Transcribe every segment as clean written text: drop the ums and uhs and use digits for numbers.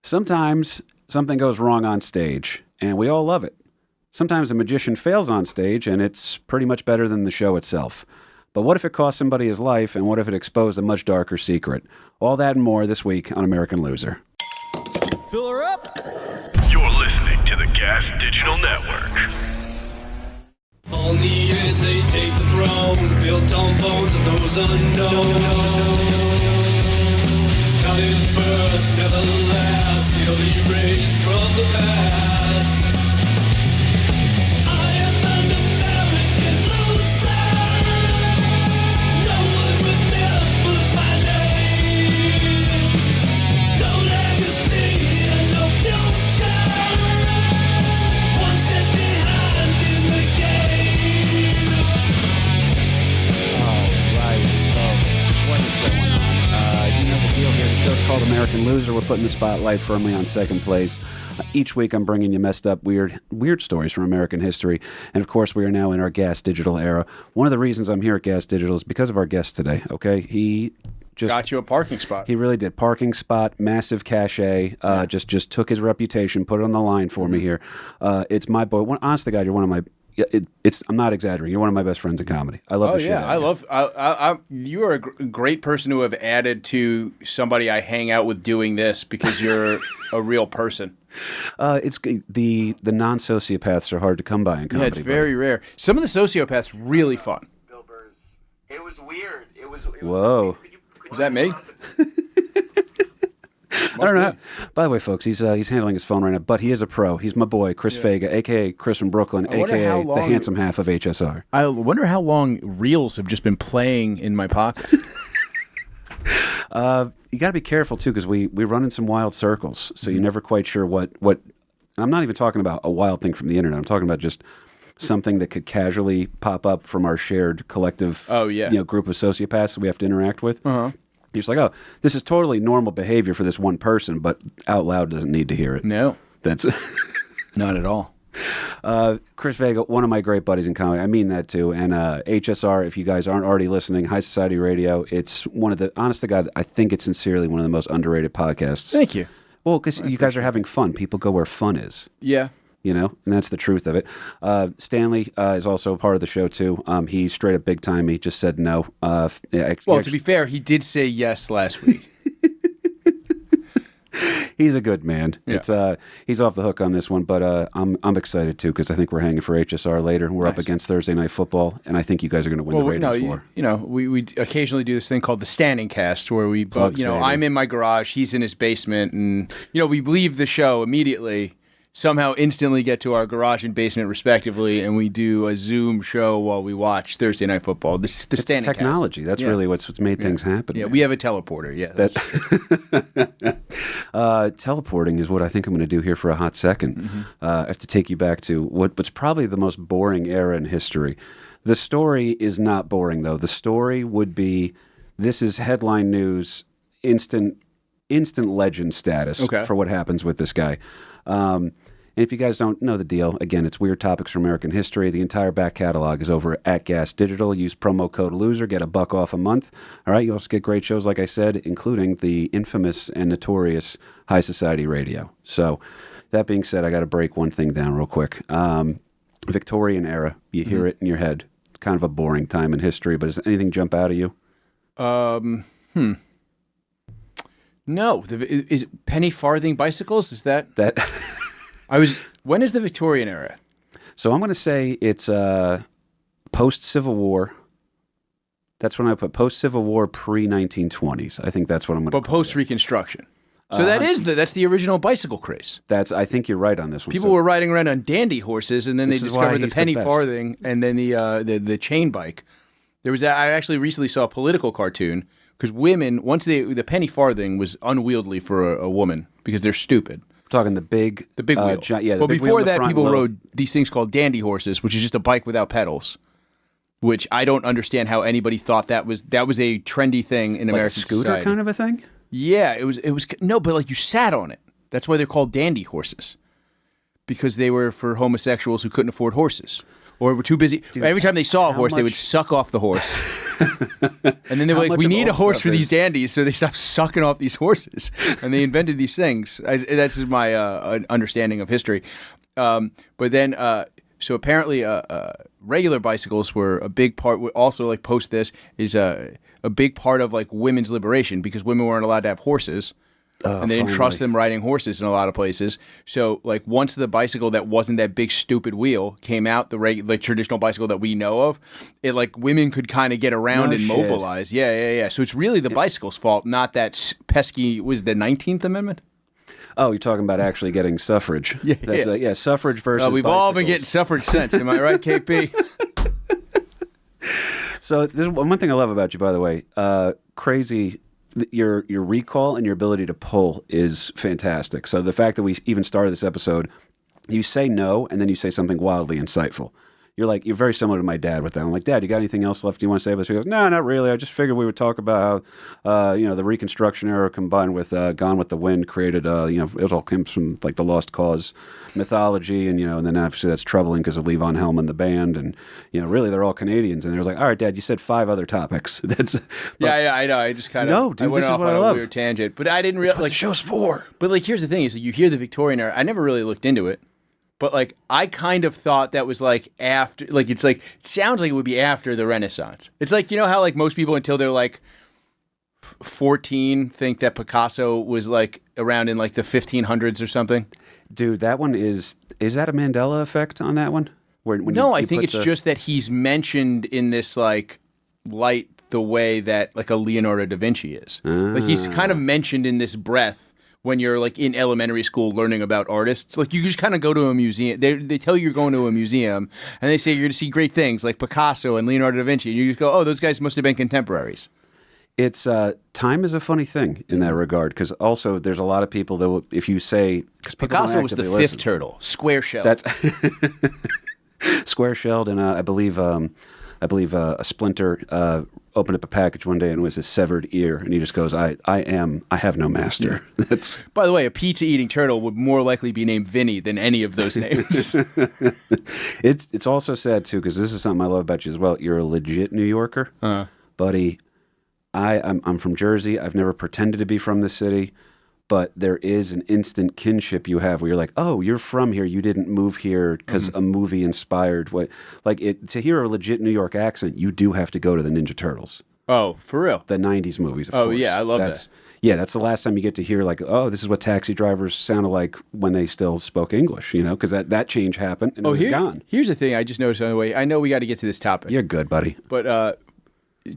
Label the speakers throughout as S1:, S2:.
S1: Sometimes something goes wrong on stage, and we all love it. Sometimes a magician fails on stage, and it's pretty much better than the show itself. But what if it cost somebody his life, and what if it exposed a much darker secret? All that and more this week on American Loser.
S2: Fill her up!
S3: You're listening to the Gas Digital Network.
S2: On the edge they take the throne, built on bones of those unknown. Coming first, never last, still erased from the past. I am an American loser. No one remembers my name. No legacy and no future. One step behind in the game.
S1: All right, folks. What is going on? You know the deal here. The show's called American Loser. We're putting the spotlight firmly on second place. Each week I'm bringing you messed up, weird stories from American history. And of course, we are now in our Gas Digital era. One of the reasons I'm here at Gas Digital is because of our guest today, okay? He just
S4: got you a parking spot.
S1: He really did. Parking spot, massive cachet, just took his reputation, put it on the line for me here. It's my boy. Honest to God, you're one of my... I'm not exaggerating. You're one of my best friends in comedy. I love the shit out of you.
S4: You are a great person to have added to somebody I hang out with doing this because you're a real person.
S1: It's the non-sociopaths are hard to come by in comedy.
S4: Yeah, it's very rare. Some of the sociopaths really fun.
S5: Bill Burr's. It was weird. It was
S1: Whoa.
S4: Was that me?
S1: I don't know. By the way, folks, he's handling his phone right now, but he is a pro. He's my boy, Chris Faga, a.k.a. Chris from Brooklyn, a.k.a. the handsome half of HSR.
S4: I wonder how long reels have just been playing in my pocket.
S1: You got to be careful, too, because we run in some wild circles, so you're never quite sure what I'm not even talking about a wild thing from the internet. I'm talking about just something that could casually pop up from our shared collective group of sociopaths that we have to interact with.
S4: Uh-huh.
S1: You're just like, oh, this is totally normal behavior for this one person, but out loud doesn't need to hear it.
S4: No.
S1: That's
S4: not at all.
S1: Chris Vega, one of my great buddies in comedy. I mean that too. And HSR, if you guys aren't already listening, High Society Radio, it's one of the, honest to God, I think it's sincerely one of the most underrated podcasts.
S4: Thank you.
S1: Well, because you guys are having fun. People go where fun is.
S4: Yeah.
S1: You know, and that's the truth of it. Stanley is also a part of the show, too. He's straight up big time. He just said no.
S4: To be fair, he did say yes last week.
S1: He's a good man.
S4: Yeah.
S1: He's off the hook on this one, but I'm excited, too, because I think we're hanging for HSR later. We're up against Thursday Night Football, and I think you guys are going to win the ratings war.
S4: We occasionally do this thing called the standing cast, where we both, I'm in my garage, he's in his basement, and, we leave the show immediately, somehow instantly get to our garage and basement respectively, and we do a Zoom show while we watch Thursday Night Football. The standing
S1: technology.
S4: Cast.
S1: That's really what's made things happen.
S4: Yeah, we have a teleporter. Yeah,
S1: teleporting is what I think I'm going to do here for a hot second. Mm-hmm. I have to take you back to what's probably the most boring era in history. The story is not boring, though. The story would be, this is headline news, instant legend status for what happens with this guy. And if you guys don't know the deal, again, it's Weird Topics from American History. The entire back catalog is over at Gas Digital. Use promo code LOSER, get $1 off a month. All right, you also get great shows, like I said, including the infamous and notorious High Society Radio. So that being said, I got to break one thing down real quick. Victorian era, you hear it in your head. It's kind of a boring time in history, but does anything jump out at you?
S4: No. Is it penny farthing bicycles? Is that? When is the Victorian era?
S1: So I'm going to say it's post-Civil War. That's when I put post-Civil War, pre-1920s. I think that's what I'm going to put.
S4: But post-Reconstruction. So that's the original bicycle craze.
S1: I think you're right on this one.
S4: People were riding around on dandy horses, and then they discovered the penny farthing, and then the chain bike. I actually recently saw a political cartoon. Because women, the penny farthing was unwieldy for a woman because they're stupid.
S1: We're talking the big
S4: wheel.
S1: Well,
S4: before that, people rode these things called dandy horses, which is just a bike without pedals. Which I don't understand how anybody thought that was a trendy thing in American
S1: scooter
S4: society.
S1: Kind of a thing.
S4: Yeah, it was no, but like you sat on it. That's why they're called dandy horses, because they were for homosexuals who couldn't afford horses. or were too busy. Every time they saw a horse, they would suck off the horse. And then they were like, we need a horse for these dandies, so they stopped sucking off these horses. And they invented these things. That's my understanding of history. But then, so apparently regular bicycles were a big part, also like post this, is a big part of like women's liberation, because women weren't allowed to have horses. And they didn't trust them riding horses in a lot of places. So, like, once the bicycle that wasn't that big, stupid wheel came out, the traditional bicycle that we know of, it, like, women could kind of get around and mobilize. Yeah. So it's really the bicycle's fault, not that pesky, was the 19th Amendment?
S1: Oh, you're talking about actually getting suffrage. Yeah, suffrage versus
S4: we've
S1: bicycles.
S4: all been getting suffrage since. Am I right, KP?
S1: So this is one thing I love about you, by the way. Crazy... Your recall and your ability to pull is fantastic. So the fact that we even started this episode, you say no, and then you say something wildly insightful. You're very similar to my dad with that. I'm like, Dad, you got anything else left you want to say about this? He goes, no, not really. I just figured we would talk about how, the Reconstruction era combined with Gone with the Wind created, it all comes from like the Lost Cause mythology, and then obviously that's troubling because of Levon Helm and the band, and really they're all Canadians. And they was like, all right, Dad, you said 5 other topics.
S4: Yeah, I know. I just kind of
S1: dude,
S4: I went off on a weird tangent, but I didn't realize
S1: the show's for.
S4: But like, here's the thing: is that you hear the Victorian era. I never really looked into it. But, like, I kind of thought that was, like, after, like, it's like, it sounds like it would be after the Renaissance. It's like, how, like, most people until they're, like, 14 think that Picasso was, like, around in, like, the 1500s or something?
S1: Dude, that one is that a Mandela effect on that one?
S4: No, I think it's just that he's mentioned in this, like, light the way that, like, a Leonardo da Vinci is. Like, he's kind of mentioned in this breath. When you're like in elementary school learning about artists, like you just kind of go to a museum. They tell you you're going to a museum, and they say you're going to see great things like Picasso and Leonardo da Vinci, and you just go, "Oh, those guys must have been contemporaries."
S1: It's time is a funny thing in that regard, because also there's a lot of people that will, if you say
S4: Picasso was the fifth turtle, square shelled.
S1: That's square shelled, and I believe a splinter opened up a package one day and it was his severed ear, and he just goes, I have no master. That's
S4: By the way, a pizza eating turtle would more likely be named Vinny than any of those names.
S1: It's also sad too, because this is something I love about you as well. You're a legit New Yorker, buddy. I'm from Jersey. I've never pretended to be from the city, but there is an instant kinship you have where you're like, oh, you're from here. You didn't move here because a movie inspired what, like it. To hear a legit New York accent, you do have to go to the Ninja Turtles.
S4: Oh, for real?
S1: The 90s movies, of course.
S4: Yeah, I love that.
S1: Yeah, that's the last time you get to hear like, oh, this is what taxi drivers sounded like when they still spoke English, because that change happened and it was gone.
S4: Here's the thing I just noticed on the way. I know we got to get to this topic.
S1: You're good, buddy.
S4: But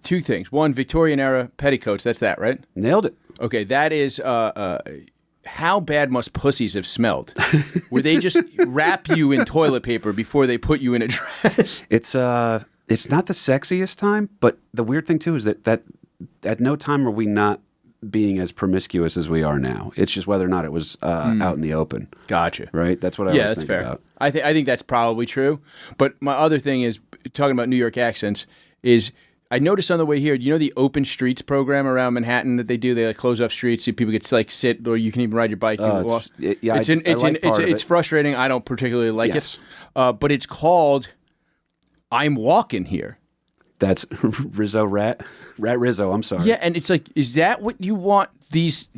S4: 2 things. One, Victorian era petticoats. That's that, right?
S1: Nailed it.
S4: Okay, that is how bad must pussies have smelled? Where they just wrap you in toilet paper before they put you in a dress?
S1: It's not the sexiest time, but the weird thing too is that at no time are we not being as promiscuous as we are now. It's just whether or not it was out in the open.
S4: Gotcha.
S1: Right? That's what I always think about.
S4: I think that's probably true. But my other thing is, talking about New York accents, is I noticed on the way here, the open streets program around Manhattan that they do? They like close off streets so people can like sit, or you can even ride your bike. It's frustrating. I don't particularly like it. But it's called "I'm Walking Here."
S1: That's Rizzo Rat Rizzo. I'm sorry.
S4: Yeah, and it's like, is that what you want? These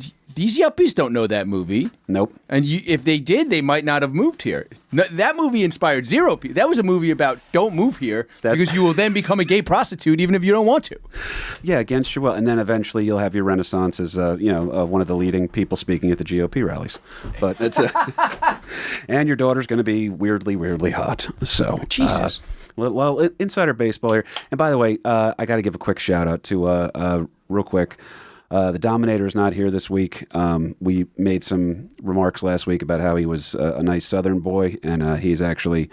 S4: yuppies don't know that movie.
S1: Nope.
S4: And if they did, they might not have moved here. That movie inspired zero people. That was a movie about don't move here because you will then become a gay prostitute even if you don't want to.
S1: Yeah, against your will. And then eventually you'll have your renaissance as one of the leading people speaking at the GOP rallies. But that's and your daughter's going to be weirdly hot. So
S4: Jesus.
S1: Well, insider baseball here. And by the way, I got to give a quick shout out to real quick. The Dominator is not here this week. We made some remarks last week about how he was a nice Southern boy, and he's actually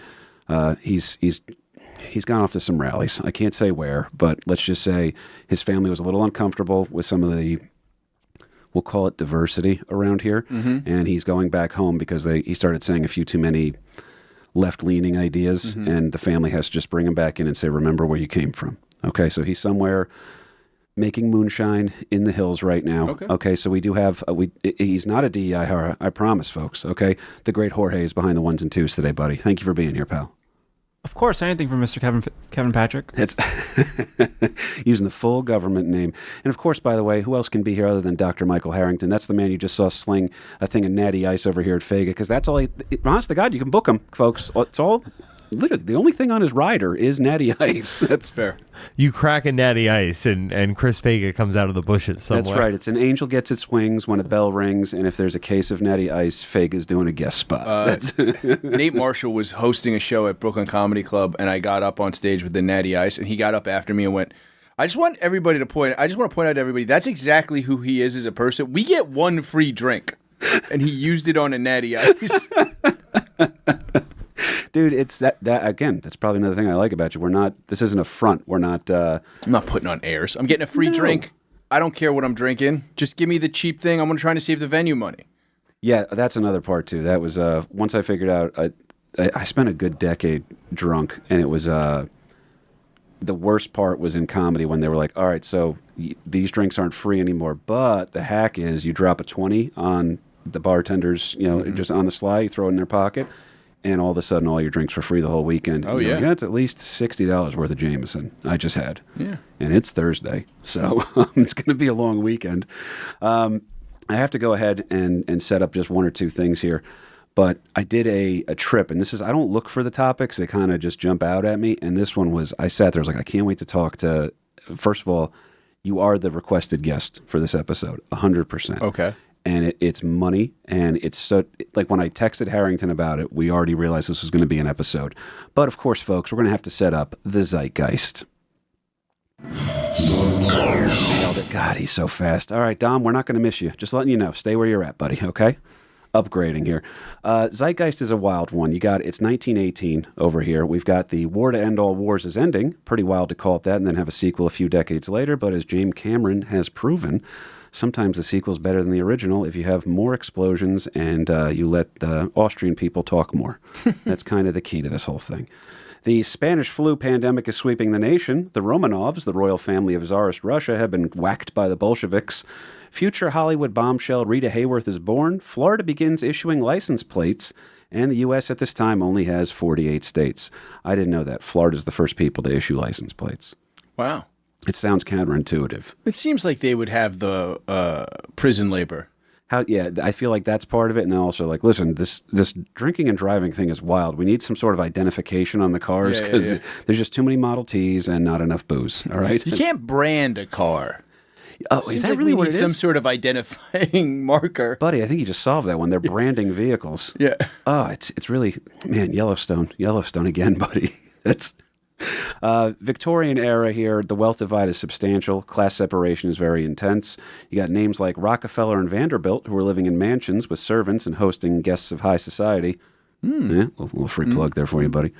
S1: he's gone off to some rallies. I can't say where, but let's just say his family was a little uncomfortable with some of the, we'll call it diversity around here, and he's going back home because he started saying a few too many left-leaning ideas, and the family has to just bring him back in and say, remember where you came from. Okay, so he's somewhere making moonshine in the hills right now. Okay, so we do have, he's not a DEI horror, I promise, folks. Okay, the great Jorge is behind the 1s and 2s today, buddy. Thank you for being here, pal.
S6: Of course, anything from Mr. Kevin Patrick.
S1: It's using the full government name. And of course, by the way, who else can be here other than Dr. Michael Harrington? That's the man you just saw sling a thing of natty ice over here at Faga, because that's all honest to God, you can book him, folks. It's all, literally, the only thing on his rider is natty ice. That's
S4: Fair.
S7: You crack a natty ice, and Chris Faga comes out of the bushes somewhere.
S1: That's right. It's an angel gets its wings when a bell rings, and if there's a case of natty ice, Faga's doing a guest spot.
S4: Nate Marshall was hosting a show at Brooklyn Comedy Club, and I got up on stage with the natty ice, and he got up after me and went, I just want to point out to everybody, that's exactly who he is as a person. We get one free drink, and he used it on a natty ice.
S1: Dude, it's that again, that's probably another thing I like about you. This isn't a front. We're not
S4: I'm not putting on airs. I'm getting a free drink. I don't care what I'm drinking. Just give me the cheap thing. I'm trying to save the venue money.
S1: Yeah, that's another part too. That was once I figured out I spent a good decade drunk, and it was the worst part was in comedy when they were like, all right, so these drinks aren't free anymore, but the hack is you drop a 20 on the bartenders, just on the sly, you throw it in their pocket. And all of a sudden, all your drinks were free the whole weekend.
S4: Oh, yeah.
S1: That's at least $60 worth of Jameson I just had.
S4: Yeah.
S1: And it's Thursday, so it's going to be a long weekend. I have to go ahead and set up just one or two things here. But I did a trip, and this is, I don't look for the topics. They kind of just jump out at me. And this one was, I sat there, I was like, I can't wait to talk to, first of all, you are the requested guest for this episode, 100%.
S4: Okay.
S1: And it's money, and it's so, like when I texted Harrington about it, we already realized this was going to be an episode. But of course, folks, we're going to have to set up the zeitgeist. Nailed it. God, he's so fast. All right, Dom, we're not going to miss you. Just letting you know. Stay where you're at, buddy, okay? Upgrading here. Zeitgeist is a wild one. It's 1918 over here. We've got the war to end all wars is ending. Pretty wild to call it that, and then have a sequel a few decades later. But as James Cameron has proven, sometimes the sequel's better than the original if you have more explosions and you let the Austrian people talk more. That's kind of the key to this whole thing. The Spanish flu pandemic is sweeping the nation. The Romanovs, the royal family of Tsarist Russia, have been whacked by the Bolsheviks. Future Hollywood bombshell Rita Hayworth is born. Florida begins issuing license plates. And the U.S. at this time only has 48 states. I didn't know that. Florida's the first people to issue license plates.
S4: Wow.
S1: It sounds counterintuitive.
S4: It seems like they would have the prison labor.
S1: I feel like that's part of it. And then also, like, listen, this drinking and driving thing is wild. We need some sort of identification on the cars because there's just too many Model Ts and not enough booze. All right?
S4: You can't brand a car.
S1: Oh, is that really what it is?
S4: Some sort of identifying marker.
S1: Buddy, I think you just solved that one. They're branding vehicles.
S4: Yeah.
S1: Oh, it's really, man, Yellowstone again, buddy. That's... Victorian era here, the wealth divide is substantial. Class separation is very intense. You got names like Rockefeller and Vanderbilt who are living in mansions with servants and hosting guests of high society. Yeah, a little free plug there for you, buddy.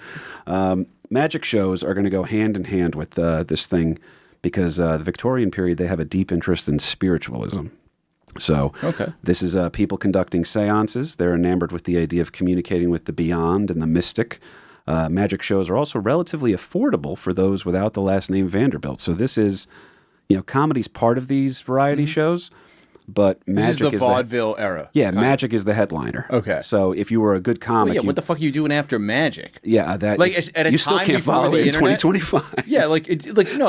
S1: Magic shows are going to go hand in hand with this thing because the Victorian period, they have a deep interest in spiritualism. So This is people conducting seances. They're enamored with the idea of communicating with the beyond and the mystic. Magic shows are also relatively affordable for those without the last name Vanderbilt. So this is, comedy's part of these variety shows, but magic
S4: is the vaudeville era.
S1: Yeah, magic is the headliner.
S4: Okay.
S1: So if you were a good comic,
S4: what the fuck are you doing after magic?
S1: Yeah, that
S4: like at a
S1: you
S4: time
S1: still can't
S4: before
S1: follow
S4: the
S1: it in
S4: internet?
S1: 2025.
S4: Yeah,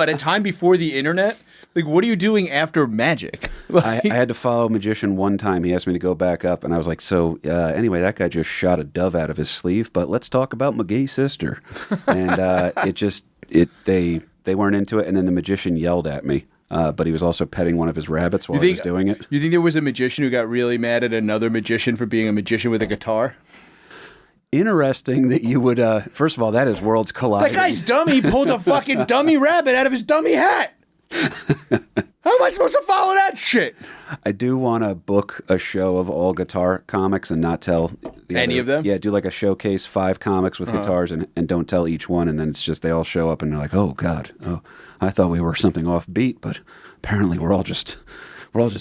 S4: at a time before the internet. Like, what are you doing after magic?
S1: I had to follow a magician one time. He asked me to go back up, and I was like, so anyway, that guy just shot a dove out of his sleeve, but let's talk about my gay sister. And they weren't into it, and then the magician yelled at me, but he was also petting one of his rabbits while he was doing it.
S4: You think there was a magician who got really mad at another magician for being a magician with a guitar?
S1: Interesting that you would, first of all, that is worlds colliding.
S4: That guy's dummy pulled a fucking dummy rabbit out of his dummy hat. How am I supposed to follow that shit?
S1: I do want to book a show of all guitar comics and not tell
S4: any of them.
S1: Yeah, do like a showcase 5 comics with guitars and don't tell each one, and then it's just they all show up and they're like, oh God, I thought we were something offbeat, but apparently we're all just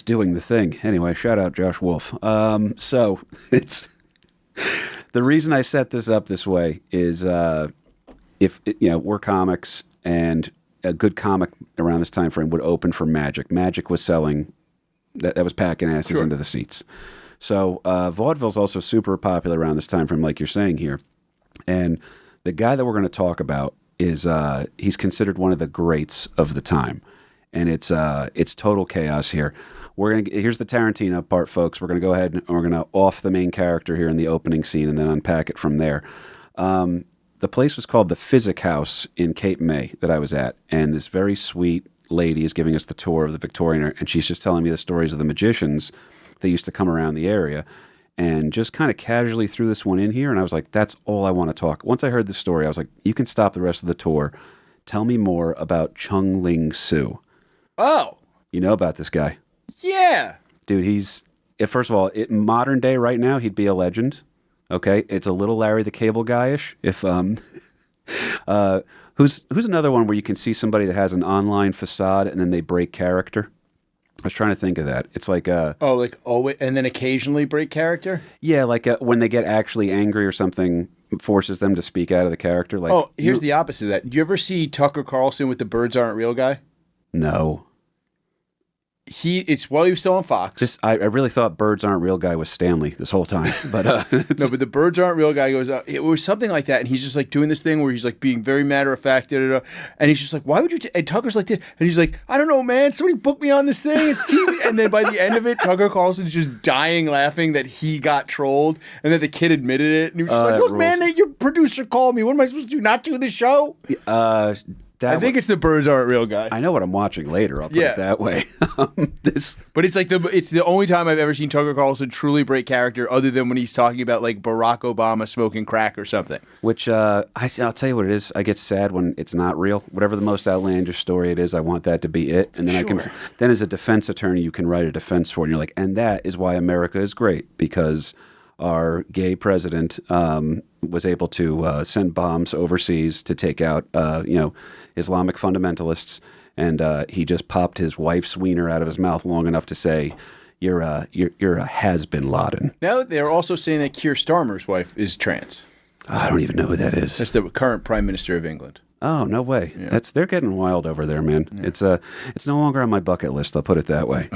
S1: doing the thing. Anyway, shout out Josh Wolf. So it's the reason I set this up this way is we're comics and a good comic around this time frame would open for Magic. Magic was selling, that was packing asses into the seats. So vaudeville's also super popular around this time frame, like you're saying here. And The guy that we're going to talk about is he's considered one of the greats of the time, and it's total chaos here. Here's the Tarantino part, folks. We're gonna go ahead and we're gonna off the main character here in the opening scene, and then unpack it from there. The place was called the Physic House in Cape May that I was at, and this very sweet lady is giving us the tour of the Victorian, and she's just telling me the stories of the magicians that used to come around the area, and just kind of casually threw this one in here, and I was like, that's all I want to talk. Once I heard the story, I was like, you can stop the rest of the tour. Tell me more about Chung Ling Soo.
S4: Oh.
S1: You know about this guy?
S4: Yeah.
S1: Dude, first of all, in modern day right now, he'd be a legend. Okay, it's a little Larry the Cable Guy-ish. If who's another one where you can see somebody that has an online facade and then they break character? I was trying to think of that. It's like and
S4: then occasionally break character.
S1: Yeah, like when they get actually angry or something forces them to speak out of the character. Like,
S4: here's the opposite of that. Do you ever see Tucker Carlson with the "Birds Aren't Real" guy?
S1: No.
S4: It's while he was still on Fox.
S1: I really thought Birds Aren't Real guy was Stanley this whole time, but
S4: no, but the Birds Aren't Real guy goes out. It was something like that, and he's just like doing this thing where he's like being very matter of fact, and he's just like, "Why would you?" And Tucker's like, this. And he's like, "I don't know, man. Somebody booked me on this thing. It's TV." And then by the end of it, Tucker Carlson's just dying laughing that he got trolled, and that the kid admitted it, and he was just like, "Look, man, your producer called me. What am I supposed to do? Not do the show?" I think it's the Birds Aren't Real guy.
S1: I know what I'm watching later. I'll put it that way.
S4: But it's like it's the only time I've ever seen Tucker Carlson truly break character, other than when he's talking about like Barack Obama smoking crack or something.
S1: Which I'll tell you what it is. I get sad when it's not real. Whatever the most outlandish story it is, I want that to be it. And then I can. Then as a defense attorney, you can write a defense for it. And you're like, and that is why America is great, because our gay president was able to send bombs overseas to take out, Islamic fundamentalists, and he just popped his wife's wiener out of his mouth long enough to say, "You're a has-been Laden."
S4: Now they're also saying that Keir Starmer's wife is trans.
S1: I don't even know who that is.
S4: That's the current Prime Minister of England.
S1: Oh, no way! Yeah. They're getting wild over there, man. Yeah. It's no longer on my bucket list. I'll put it that way.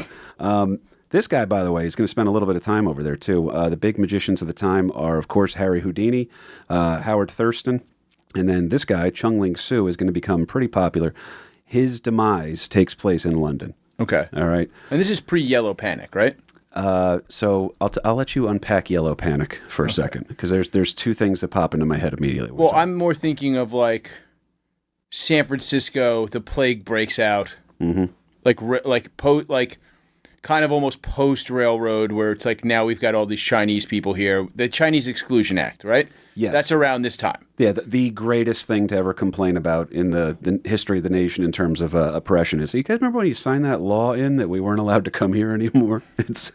S1: This guy, by the way, is going to spend a little bit of time over there, too. The big magicians of the time are, of course, Harry Houdini, Howard Thurston, and then this guy, Chung Ling Soo, is going to become pretty popular. His demise takes place in London.
S4: Okay.
S1: All right.
S4: And this is pre-Yellow Panic, right?
S1: So I'll let you unpack Yellow Panic for a second, because there's two things that pop into my head immediately.
S4: Well, I'm more thinking of, like, San Francisco, the plague breaks out. Mm-hmm. Like kind of almost post-railroad, where it's like, now we've got all these Chinese people here. The Chinese Exclusion Act, right?
S1: Yes.
S4: That's around this time.
S1: Yeah, the greatest thing to ever complain about in the history of the nation in terms of oppression is, you guys remember when you signed that law in that we weren't allowed to come here anymore? It's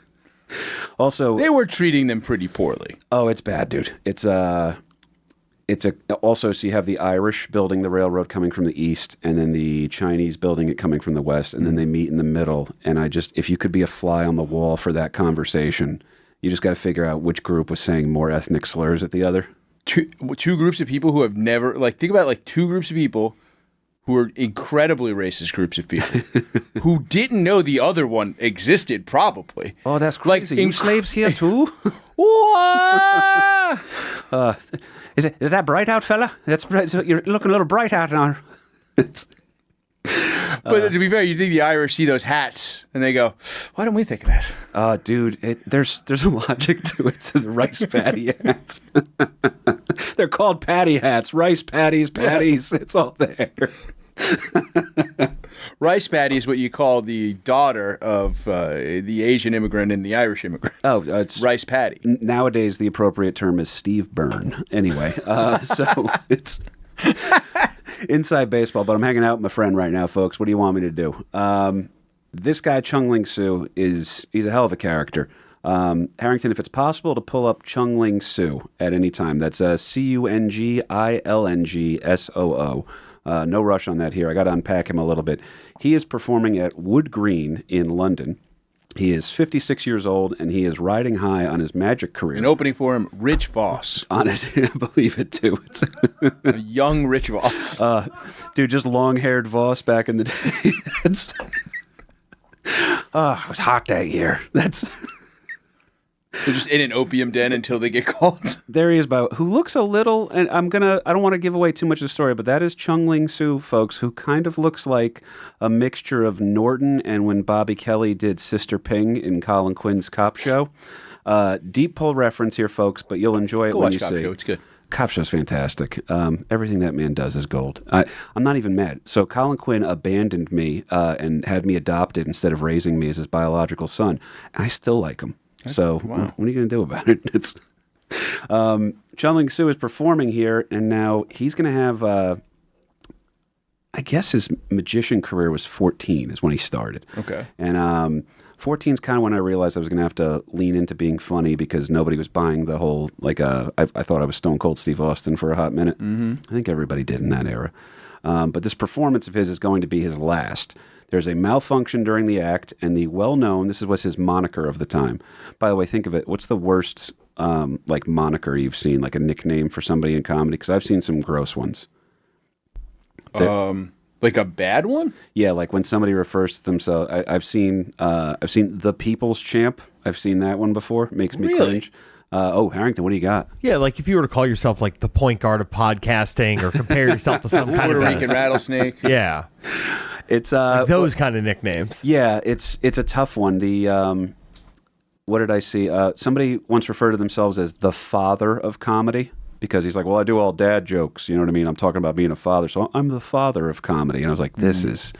S1: also...
S4: They were treating them pretty poorly.
S1: Oh, it's bad, dude. Also, so you have the Irish building the railroad coming from the east, and then the Chinese building it coming from the west, and then they meet in the middle. And if you could be a fly on the wall for that conversation, you just got to figure out which group was saying more ethnic slurs at the other.
S4: Two groups of people who have never, think about two groups of people who are incredibly racist groups of people who didn't know the other one existed, probably.
S1: Oh, that's crazy. You slaves here too?
S4: What?
S1: Is that bright out, fella? You're looking a little bright out now.
S4: But to be fair, you think the Irish see those hats and they go, "Why don't we think of that?"
S1: Dude, there's a logic to it. To the rice patty hats, they're called patty hats. Rice patties. It's all there.
S4: Rice patty is what you call the daughter of the Asian immigrant and the Irish immigrant.
S1: Oh, it's
S4: rice patty.
S1: Nowadays, the appropriate term is Steve Byrne. Anyway, so it's inside baseball, but I'm hanging out with my friend right now, folks. What do you want me to do? This guy, Chung Ling Soo, he's a hell of a character. Harrington, if it's possible to pull up Chung Ling Soo at any time, that's Cungilngsoo. No rush on that here. I got to unpack him a little bit. He is performing at Wood Green in London. He is 56 years old, and he is riding high on his magic career.
S4: An opening for him, Rich Voss.
S1: Honestly, I believe it, too.
S4: A young Rich Voss.
S1: Dude, just long-haired Voss back in the day. It was hot that year.
S4: They're just in an opium den until they get called.
S1: There he is, who looks a little, and I don't want to give away too much of the story, but that is Chung Ling Soo, folks, who kind of looks like a mixture of Norton and when Bobby Kelly did Sister Ping in Colin Quinn's Cop Show. Deep pull reference here, folks, but you'll enjoy it when you see.
S4: Cop Show, it's good.
S1: Cop Show's fantastic. Everything that man does is gold. I'm not even mad. So Colin Quinn abandoned me and had me adopted instead of raising me as his biological son. I still like him. So what are you going to do about it? It's Chung Ling Soo is performing here, and now he's going to have, I guess his magician career was 14 is when he started.
S4: Okay.
S1: And 14 is kind of when I realized I was going to have to lean into being funny because nobody was buying the whole, I thought I was Stone Cold Steve Austin for a hot minute. Mm-hmm. I think everybody did in that era. But this performance of his is going to be his last. There's a malfunction during the act, and the well-known, this was his moniker of the time. By the way, think of it. What's the worst, moniker you've seen, like a nickname for somebody in comedy? Because I've seen some gross ones.
S4: Like a bad one?
S1: Yeah, like when somebody refers to themselves. I've seen the People's Champ. I've seen that one before. It makes me cringe. Harrington, what do you got?
S7: Yeah, like if you were to call yourself like the point guard of podcasting or compare yourself to some kind
S4: Puerto
S7: of
S4: Rican rattlesnake.
S7: Yeah.
S1: It's
S7: like those kind of nicknames.
S1: Yeah, it's a tough one. The what did I see? Somebody once referred to themselves as the father of comedy because he's like, well, I do all dad jokes. You know what I mean? I'm talking about being a father, so I'm the father of comedy. And I was like, this is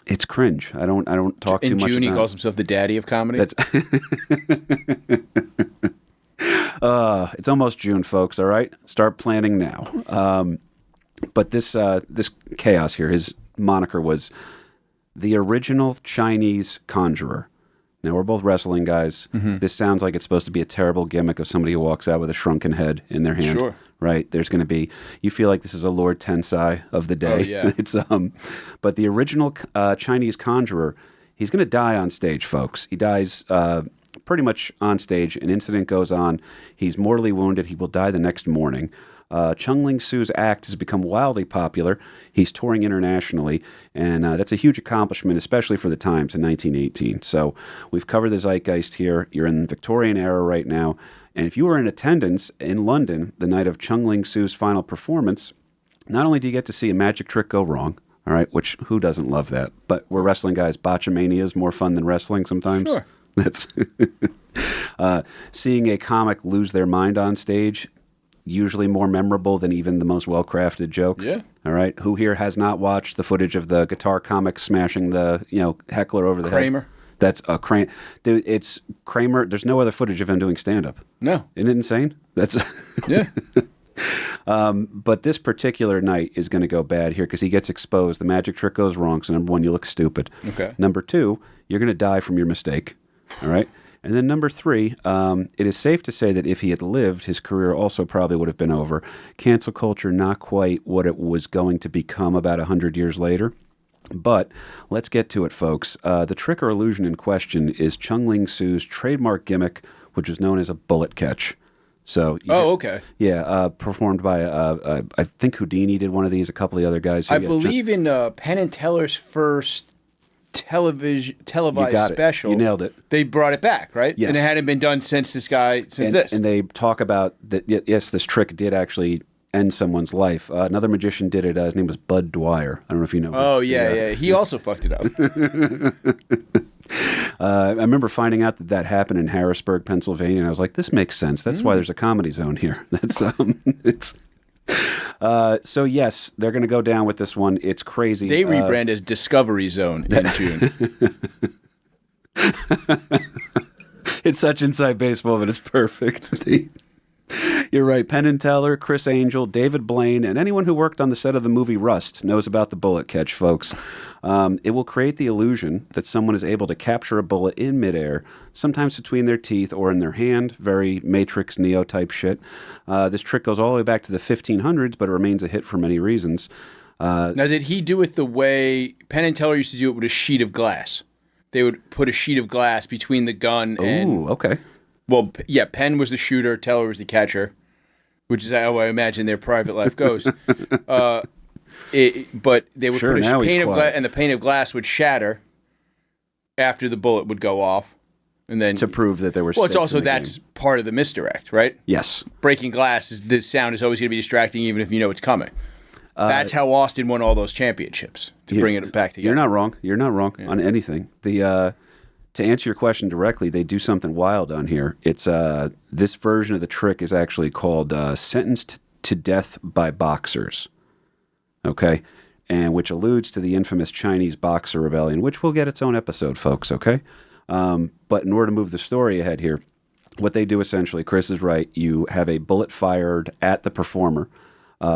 S1: it's cringe. I don't talk too much.
S4: In June, he
S1: about
S4: calls himself the daddy of comedy.
S1: That's it's almost June, folks. All right, start planning now. But this chaos here, his moniker was the original Chinese conjurer. Now, we're both wrestling guys. Mm-hmm. This sounds like it's supposed to be a terrible gimmick of somebody who walks out with a shrunken head in their hand.
S4: Sure.
S1: Right? There's going to be, you feel like this is a Lord Tensai of the day.
S4: Oh, yeah.
S1: It's but the original Chinese conjurer, he's going to die on stage, folks. He dies pretty much on stage. An incident goes on. He's mortally wounded. He will die the next morning. Chung Ling Soo's act has become wildly popular. He's touring internationally, and that's a huge accomplishment, especially for the times in 1918. So we've covered the zeitgeist here. You're in the Victorian era right now, and if you were in attendance in London the night of Chung Ling Soo's final performance, not only do you get to see a magic trick go wrong, all right, which who doesn't love that? But we're wrestling guys. Botchamania is more fun than wrestling sometimes.
S4: Sure.
S1: That's seeing a comic lose their mind on stage. Usually more memorable than even the most well-crafted joke.
S4: Yeah.
S1: All right. Who here has not watched the footage of the guitar comic smashing the heckler over the
S4: Kramer.
S1: head? That's a Kramer. Dude, it's Kramer. There's no other footage of him doing stand-up.
S4: No.
S1: Isn't it insane? That's
S4: Yeah.
S1: But this particular night is going to go bad here because he gets exposed. The magic trick goes wrong. So number one, you look stupid.
S4: Okay.
S1: Number two, you're going to die from your mistake. All right. And then number three, it is safe to say that if he had lived, his career also probably would have been over. Cancel culture, not quite what it was going to become about 100 years later. But let's get to it, folks. The trick or illusion in question is Chung Ling Soo's trademark gimmick, which was known as a bullet catch. So,
S4: okay.
S1: Yeah, performed by, I think Houdini did one of these, a couple of the other guys.
S4: I believe in Penn and Teller's first televised special.
S1: You nailed it.
S4: They brought it back, right?
S1: Yes.
S4: And it hadn't been done since this.
S1: And they talk about that, yes, this trick did actually end someone's life. Another magician did it. His name was Bud Dwyer. I don't know if you know.
S4: Oh, yeah. He also fucked it up.
S1: I remember finding out that happened in Harrisburg, Pennsylvania, and I was like, this makes sense. That's why there's a comedy zone here. That's it's. So yes, they're going to go down with this one. It's crazy.
S4: They rebrand as Discovery Zone in June.
S1: It's such inside baseball, but it's perfect. You're right. Penn and Teller, Chris Angel, David Blaine, and anyone who worked on the set of the movie Rust knows about the bullet catch, folks. It will create the illusion that someone is able to capture a bullet in midair, sometimes between their teeth or in their hand. Very Matrix Neo type shit. This trick goes all the way back to the 1500s, but it remains a hit for many reasons.
S4: Now, did he do it the way Penn and Teller used to do it with a sheet of glass? They would put a sheet of glass between the gun and...
S1: Ooh, okay.
S4: Well, yeah, Penn was the shooter, Teller was the catcher, which is how I imagine their private life goes. But they would put a pane of glass, and the pane of glass would shatter after the bullet would go off. And then
S1: to prove that there were.
S4: Well, it's
S1: stakes
S4: also
S1: in the
S4: that's
S1: game.
S4: part of the misdirect, right?
S1: Yes.
S4: Breaking glass is the sound is always going to be distracting, even if you know it's coming. That's how Austin won all those championships to bring it back together.
S1: You're not wrong. You're not wrong on anything. The to answer your question directly, they do something wild on here. It's this version of the trick is actually called "Sentenced to Death by Boxers." Okay, and which alludes to the infamous Chinese Boxer Rebellion, which will get its own episode, folks. Okay, but in order to move the story ahead here, what they do essentially, Chris is right. You have a bullet fired at the performer.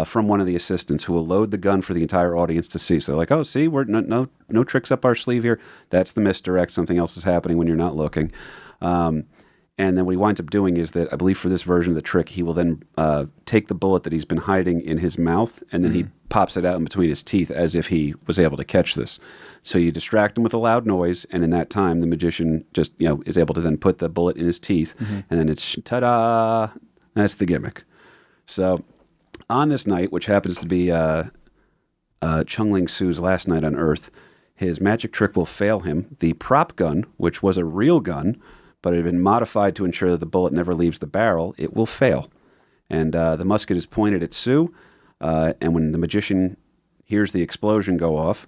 S1: From one of the assistants who will load the gun for the entire audience to see. So they're like, oh, see, we're no tricks up our sleeve here. That's the misdirect. Something else is happening when you're not looking. And then what he winds up doing is that I believe for this version of the trick, he will then take the bullet that he's been hiding in his mouth, and then he pops it out in between his teeth as if he was able to catch this. So you distract him with a loud noise, and in that time, the magician just is able to then put the bullet in his teeth, and then it's ta-da! That's the gimmick. So on this night, which happens to be Chung Ling Soo's last night on Earth, his magic trick will fail him. The prop gun, which was a real gun, but it had been modified to ensure that the bullet never leaves the barrel, it will fail. And the musket is pointed at Soo, and when the magician hears the explosion go off,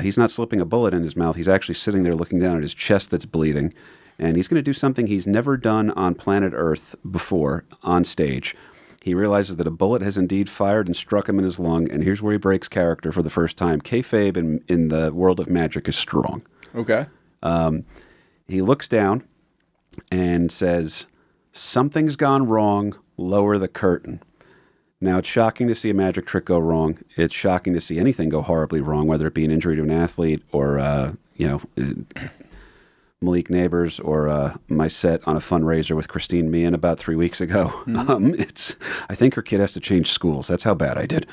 S1: he's not slipping a bullet in his mouth. He's actually sitting there looking down at his chest that's bleeding. And he's going to do something he's never done on planet Earth before on stage. He realizes that a bullet has indeed fired and struck him in his lung, and here's where he breaks character for the first time. Kayfabe in the world of magic is strong.
S4: Okay.
S1: He looks down and says, something's gone wrong, lower the curtain. Now, it's shocking to see a magic trick go wrong. It's shocking to see anything go horribly wrong, whether it be an injury to an athlete or, Malik Neighbors or my set on a fundraiser with Christine Meehan about 3 weeks ago. I think her kid has to change schools. That's how bad I did.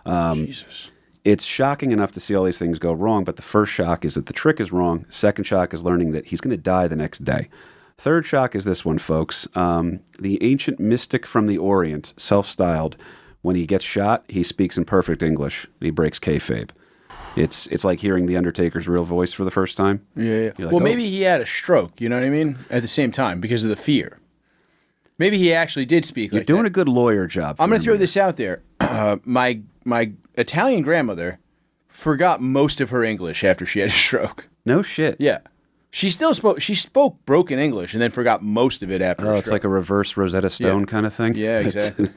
S4: Jesus.
S1: It's shocking enough to see all these things go wrong, but the first shock is that the trick is wrong. Second shock is learning that he's going to die the next day. Third shock is this one, folks. The ancient mystic from the Orient, self-styled, when he gets shot, he speaks in perfect English. He breaks kayfabe. It's like hearing The Undertaker's real voice for the first time.
S4: Yeah.
S1: Like,
S4: well, maybe he had a stroke, you know what I mean? At the same time, because of the fear. Maybe he actually did speak
S1: You're
S4: like
S1: doing
S4: that.
S1: a good lawyer job.
S4: I'm going to throw this out there. My Italian grandmother forgot most of her English after she had a stroke.
S1: No shit.
S4: Yeah. She spoke broken English and then forgot most of it after her
S1: Oh, it's
S4: stroke.
S1: like a reverse Rosetta Stone kind of thing?
S4: Yeah, exactly.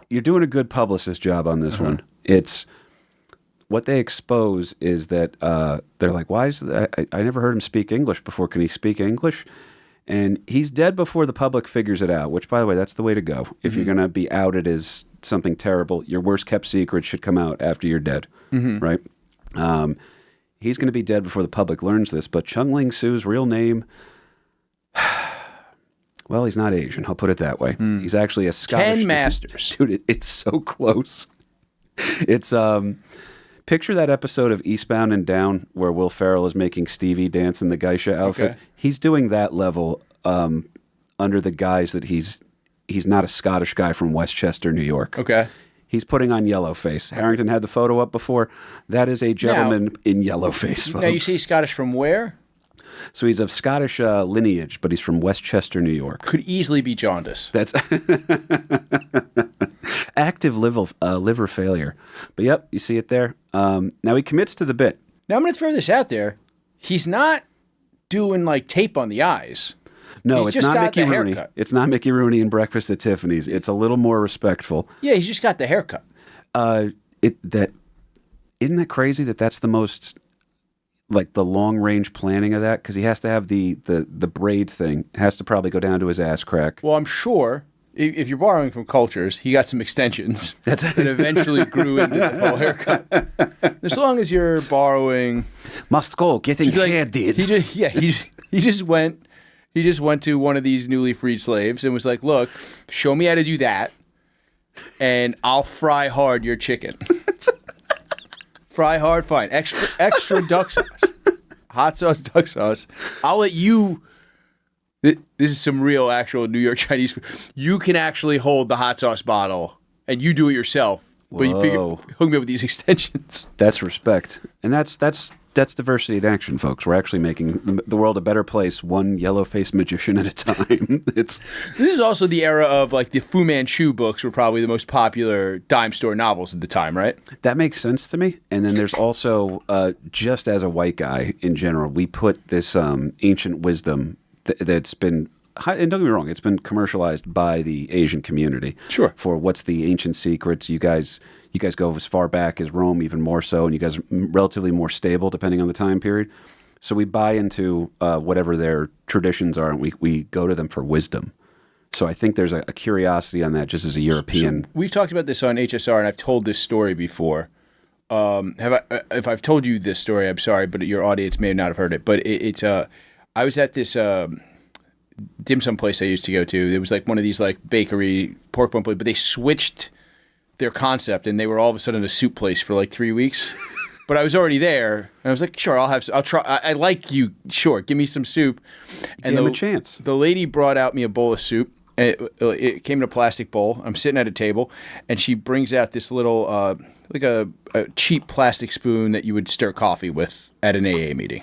S1: You're doing a good publicist job on this one. It's what they expose is that they're like, why is that? I never heard him speak English before. Can he speak English? And he's dead before the public figures it out, which, by the way, that's the way to go. If you're going to be outed as something terrible, your worst kept secret should come out after you're dead, right? He's going to be dead before the public learns this, but Chung Ling Soo's real name, well, he's not Asian. I'll put it that way. He's actually a Scottish.
S4: 10 masters.
S1: Dude, it's so close. It's picture that episode of Eastbound and Down where Will Ferrell is making Stevie dance in the geisha outfit.
S4: Okay.
S1: He's doing that level under the guise that he's not a Scottish guy from Westchester, New York.
S4: Okay.
S1: He's putting on yellowface. Harrington had the photo up before. That is a gentleman in yellowface, folks.
S4: Now, you say Scottish from where?
S1: So he's of Scottish lineage, but he's from Westchester, New York.
S4: Could easily be jaundice.
S1: That's active liver failure. But yep, you see it there. Now he commits to the bit.
S4: Now, I'm going to throw this out there. He's not doing like tape on the eyes.
S1: No,
S4: He's
S1: it's
S4: just
S1: not
S4: got
S1: Mickey
S4: the
S1: Rooney.
S4: haircut.
S1: It's not Mickey Rooney in Breakfast at Tiffany's. It's a little more respectful.
S4: Yeah, he's just got the haircut.
S1: Isn't that crazy that that's the most like the long range planning of that, because he has to have the braid thing has to probably go down to his ass crack.
S4: Well, I'm sure if you're borrowing from cultures, he got some extensions that eventually grew into the full haircut. As long as you're borrowing,
S1: Must go getting hair did.
S4: He just went to one of these newly freed slaves and was like, "Look, show me how to do that, and I'll fry hard your chicken." Fry hard, fine. Extra duck sauce. Hot sauce, duck sauce. I'll let you... This is some real, actual New York Chinese food. You can actually hold the hot sauce bottle, and you do it yourself. But you figure, hook me up with these extensions.
S1: That's respect. And that's That's diversity in action, folks. We're actually making the world a better place, one yellow-faced magician at a time. This
S4: is also the era of like the Fu Manchu books were probably the most popular dime store novels at the time, right?
S1: That makes sense to me. And then there's also, just as a white guy in general, we put this ancient wisdom that's been, and don't get me wrong, it's been commercialized by the Asian community.
S4: Sure.
S1: For what's the ancient secrets. You guys go as far back as Rome, even more so, and you guys are relatively more stable depending on the time period. So we buy into whatever their traditions are, and we go to them for wisdom. So I think there's a curiosity on that just as a European.
S4: So we've talked about this on HSR, and I've told this story before. If I've told you this story, I'm sorry, but your audience may not have heard it. But I was at this dim sum place I used to go to. It was like one of these like bakery pork bun place, but they switched their concept, and they were all of a sudden a soup place for like 3 weeks. But I was already there, and I was like, sure, I'll try. I like you. Sure, give me some soup. And
S1: give him a chance.
S4: The lady brought out me a bowl of soup. It came in a plastic bowl. I'm sitting at a table, and she brings out this little, like a cheap plastic spoon that you would stir coffee with at an AA meeting.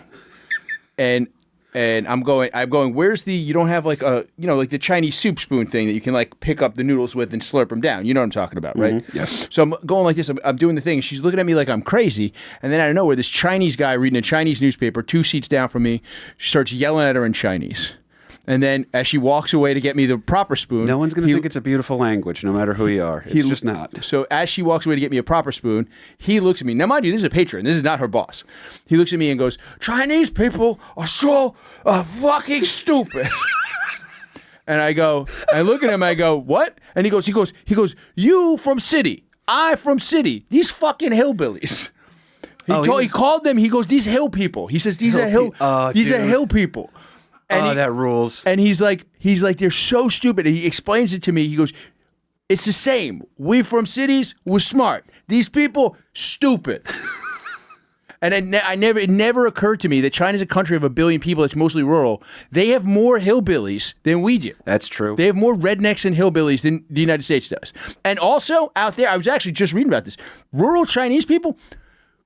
S4: And I'm going, where's you don't have like like the Chinese soup spoon thing that you can like pick up the noodles with and slurp them down. You know what I'm talking about, right?
S1: Mm-hmm. Yes.
S4: So I'm going like this. I'm doing the thing. And she's looking at me like I'm crazy. And then out of nowhere, this Chinese guy reading a Chinese newspaper 2 seats down from me starts yelling at her in Chinese. And then as she walks away to get me the proper spoon.
S1: No one's going to think it's a beautiful language, no matter who you are. It's just not.
S4: So as she walks away to get me a proper spoon, he looks at me. Now, mind you, this is a patron. This is not her boss. He looks at me and goes, Chinese people are so fucking stupid. And I look at him, I go, what? And he goes, you from city. I from city. These fucking hillbillies. He called them, he goes, these hill people. He says, these are hill people. And
S1: that rules.
S4: And he's like, they're so stupid. And he explains it to me. He goes, it's the same. We from cities, we're smart. These people, stupid. And it never occurred to me that China's a country of 1 billion people that's mostly rural. They have more hillbillies than we do.
S1: That's true.
S4: They have more rednecks and hillbillies than the United States does. And also, out there, I was actually just reading about this. Rural Chinese people,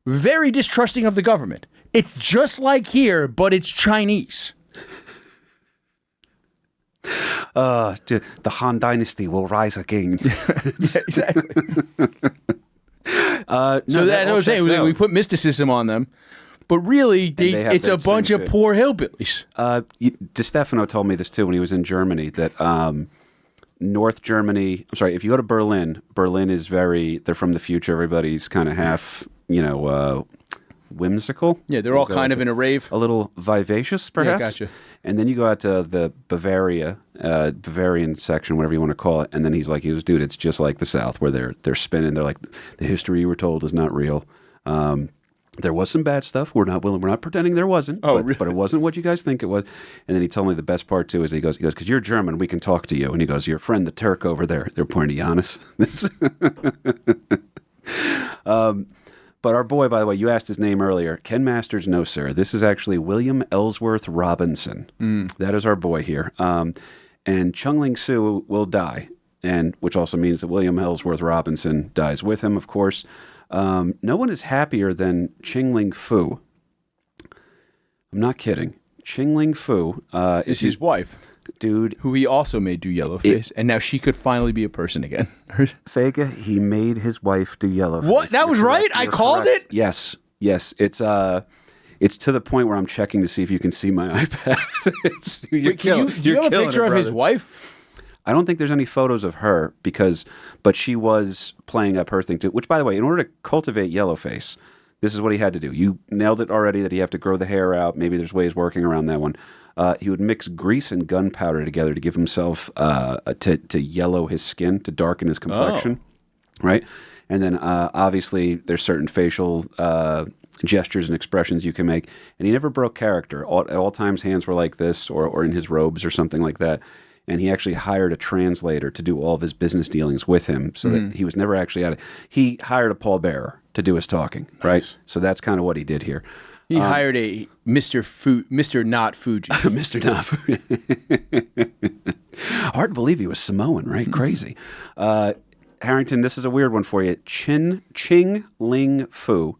S4: very distrusting of the government. It's just like here, but it's Chinese.
S1: The Han Dynasty will rise again.
S4: Yeah, exactly. So that's what I'm saying. We put mysticism on them, but really, it's a bunch of poor hillbillies.
S1: DeStefano told me this too when he was in Germany, that North Germany, I'm sorry, if you go to Berlin is they're from the future. Everybody's kind of half, whimsical.
S4: Yeah, they're all kind of in a rave.
S1: A little vivacious, perhaps.
S4: Yeah, gotcha.
S1: And then you go out to the Bavarian section, whatever you want to call it, and then he was, dude, it's just like the South, where they're spinning. They're like, the history you were told is not real. There was some bad stuff. We're not pretending there wasn't. Really? But it wasn't what you guys think it was. And then he told me the best part too is he goes, because you're German, we can talk to you. And he goes, your friend the Turk over there. They're pointing at Giannis. But our boy, by the way, you asked his name earlier. Ken Masters, no, sir. This is actually William Ellsworth Robinson. That is our boy here. And Chung Ling Soo will die, and which also means that William Ellsworth Robinson dies with him, of course. No one is happier than Chung Ling Foo. I'm not kidding. Chung Ling Foo
S4: is his wife.
S1: Dude.
S4: Who he also made do yellowface, and now she could finally be a person again.
S1: Faga, he made his wife do yellowface.
S4: What? That was right? I called it?
S1: Yes. It's to the point where I'm checking to see if you can see my iPad.
S4: Do you have a picture of his wife?
S1: I don't think there's any photos of her but she was playing up her thing too, which, by the way, in order to cultivate yellowface, this is what he had to do. You nailed it already that he have to grow the hair out. Maybe there's ways working around that one. He would mix grease and gunpowder together to give himself to yellow his skin, to darken his complexion, right? And then obviously there's certain facial gestures and expressions you can make. And he never broke character. At all times, hands were like this, or in his robes or something like that. And he actually hired a translator to do all of his business dealings with him, so that he was never actually out of. He hired a pallbearer to do his talking, right? Nice. So that's kind of what he did here.
S4: He hired a Mr. Not Fuji.
S1: Mr. Not Fuji. Hard to believe he was Samoan, right? Crazy. Harrington, this is a weird one for you. Ching Ling Foo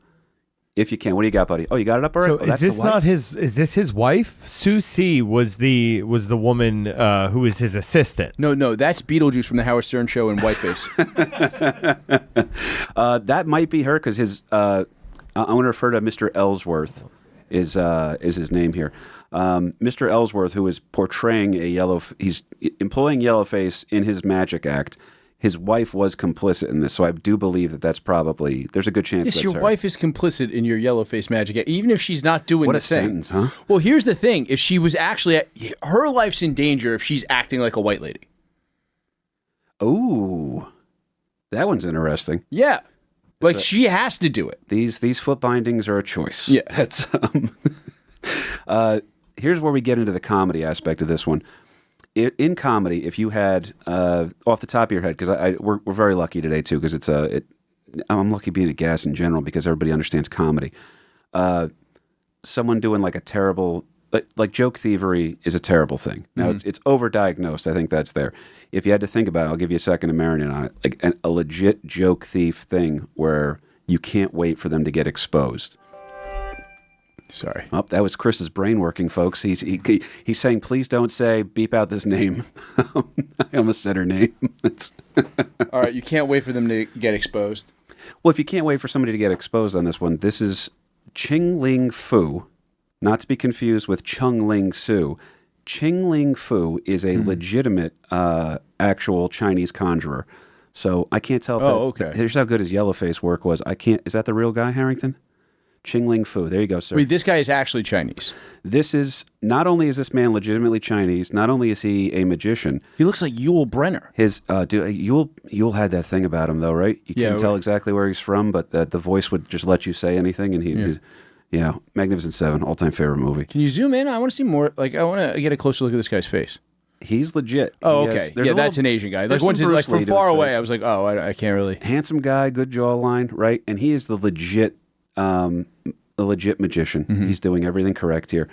S1: If you can. What do you got, buddy? Oh, you got it up already?
S7: So
S1: Oh,
S7: is
S1: that's the
S7: this
S1: wife?
S7: not his? Is this his wife? Sue C was the woman who was his assistant.
S4: No, that's Beetlejuice from the Howard Stern show in Whiteface.
S1: That might be her because his. I want to refer to Mr. Ellsworth. Is his name here? Mr. Ellsworth, who is portraying he's employing Yellowface in his magic act. His wife was complicit in this, so I do believe that's probably. There's a good chance.
S4: Yes,
S1: that's
S4: your
S1: her.
S4: wife is complicit in your Yellowface magic act, even if she's not doing
S1: What
S4: the
S1: a
S4: thing.
S1: sentence, huh?
S4: Well, here's the thing: if she was actually, her life's in danger if she's acting like a white lady.
S1: Ooh, that one's interesting.
S4: Yeah, like she has to do it.
S1: These foot bindings are a choice.
S4: Yeah.
S1: That's. Here's where we get into the comedy aspect of this one. In comedy, if you had off the top of your head, because we're very lucky today too, because I'm lucky being at Gas in general because everybody understands comedy. Someone doing like a terrible, like joke thievery is a terrible thing. Now it's overdiagnosed. I think that's there. If you had to think about it, I'll give you a second to marinate on it. Like a legit joke thief thing where you can't wait for them to get exposed.
S4: Sorry.
S1: Oh, that was Chris's brain working, folks. He's saying, please don't say, beep out this name. I almost said her name.
S4: All right, you can't wait for them to get exposed.
S1: Well, if you can't wait for somebody to get exposed on this one, this is Chung Ling Soo, not to be confused with Chung Ling Soo. Chung Ling Soo is a legitimate, actual Chinese conjurer. So I can't tell if
S4: okay.
S1: Here's how good his Yellowface work was. Is that the real guy, Harrington? Chung Ling Soo. There you go, sir.
S4: Wait, this guy is actually Chinese.
S1: Not only is this man legitimately Chinese, not only is he a magician.
S4: He looks like Yul Brenner.
S1: Yul had that thing about him though, right? You couldn't tell exactly where he's from, but the voice would just let you say anything, and he Magnificent Seven, all-time favorite movie.
S4: Can you zoom in? I want to see more. Like, I want to get a closer look at this guy's face.
S1: He's legit.
S4: Oh, okay. That's an Asian guy. Like, once he's like from far away, I was like, oh, I can't really.
S1: Handsome guy, good jawline, right? And he is the legit magician. Mm-hmm. He's doing everything correct here.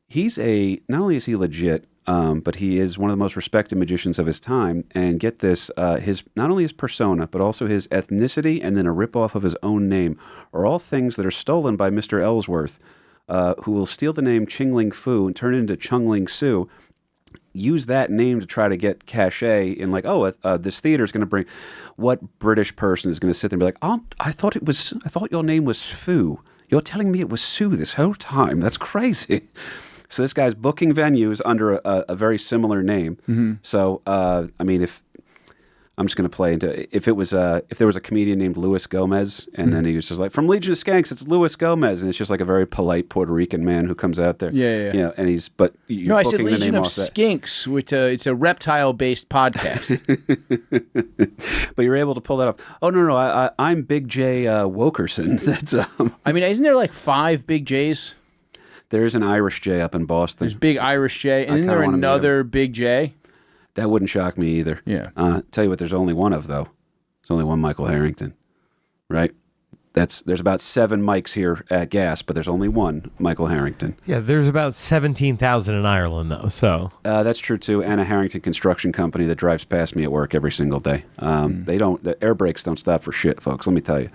S1: He's not only is he legit, but he is one of the most respected magicians of his time. And get this, not only his persona, but also his ethnicity and then a ripoff of his own name are all things that are stolen by Mr. Ellsworth, who will steal the name Chung Ling Soo and turn it into Chung Ling Soo. Use that name to try to get cachet in, like, this theater is going to bring. What British person is going to sit there and be like, oh, I thought your name was Fu. You're telling me it was Sue this whole time. That's crazy. So this guy's booking venues under a very similar name. Mm-hmm. So I mean, if I'm just going to play into if there was a comedian named Luis Gomez, and then he was just like, from Legion of Skanks, it's Luis Gomez, and it's just like a very polite Puerto Rican man who comes out there.
S4: Yeah.
S1: You know, and he's I
S4: said Legion of Skinks, which it's a reptile-based podcast.
S1: But you're able to pull that off. Oh no, I'm Big J Wokerson. That's
S4: I mean, isn't there like 5 Big J's?
S1: There's an Irish J up in Boston.
S4: There's Big Irish J, and then there another Big J.
S1: That wouldn't shock me either.
S4: Yeah.
S1: Tell you what, there's only one of, though. There's only one Michael Harrington, right? There's about 7 mics here at Gas, but there's only one Michael Harrington.
S7: Yeah, there's about 17,000 in Ireland, though. So
S1: that's true too, and a Harrington construction company that drives past me at work every single day. The air brakes don't stop for shit, folks. Let me tell you.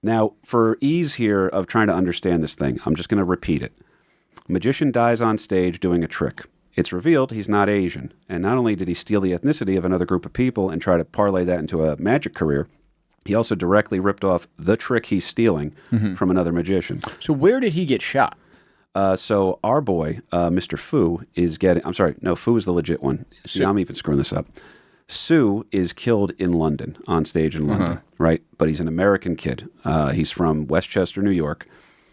S1: Now, for ease here of trying to understand this thing, I'm just going to repeat it. Magician dies on stage doing a trick. It's revealed he's not Asian. And not only did he steal the ethnicity of another group of people and try to parlay that into a magic career, he also directly ripped off the trick he's stealing from another magician.
S4: So where did he get shot?
S1: So our boy, Mr. Fu, is getting... I'm sorry, no, Fu is the legit one. See, I'm even screwing this up. Sue is killed in London, on stage in London, right? But he's an American kid. He's from Westchester, New York.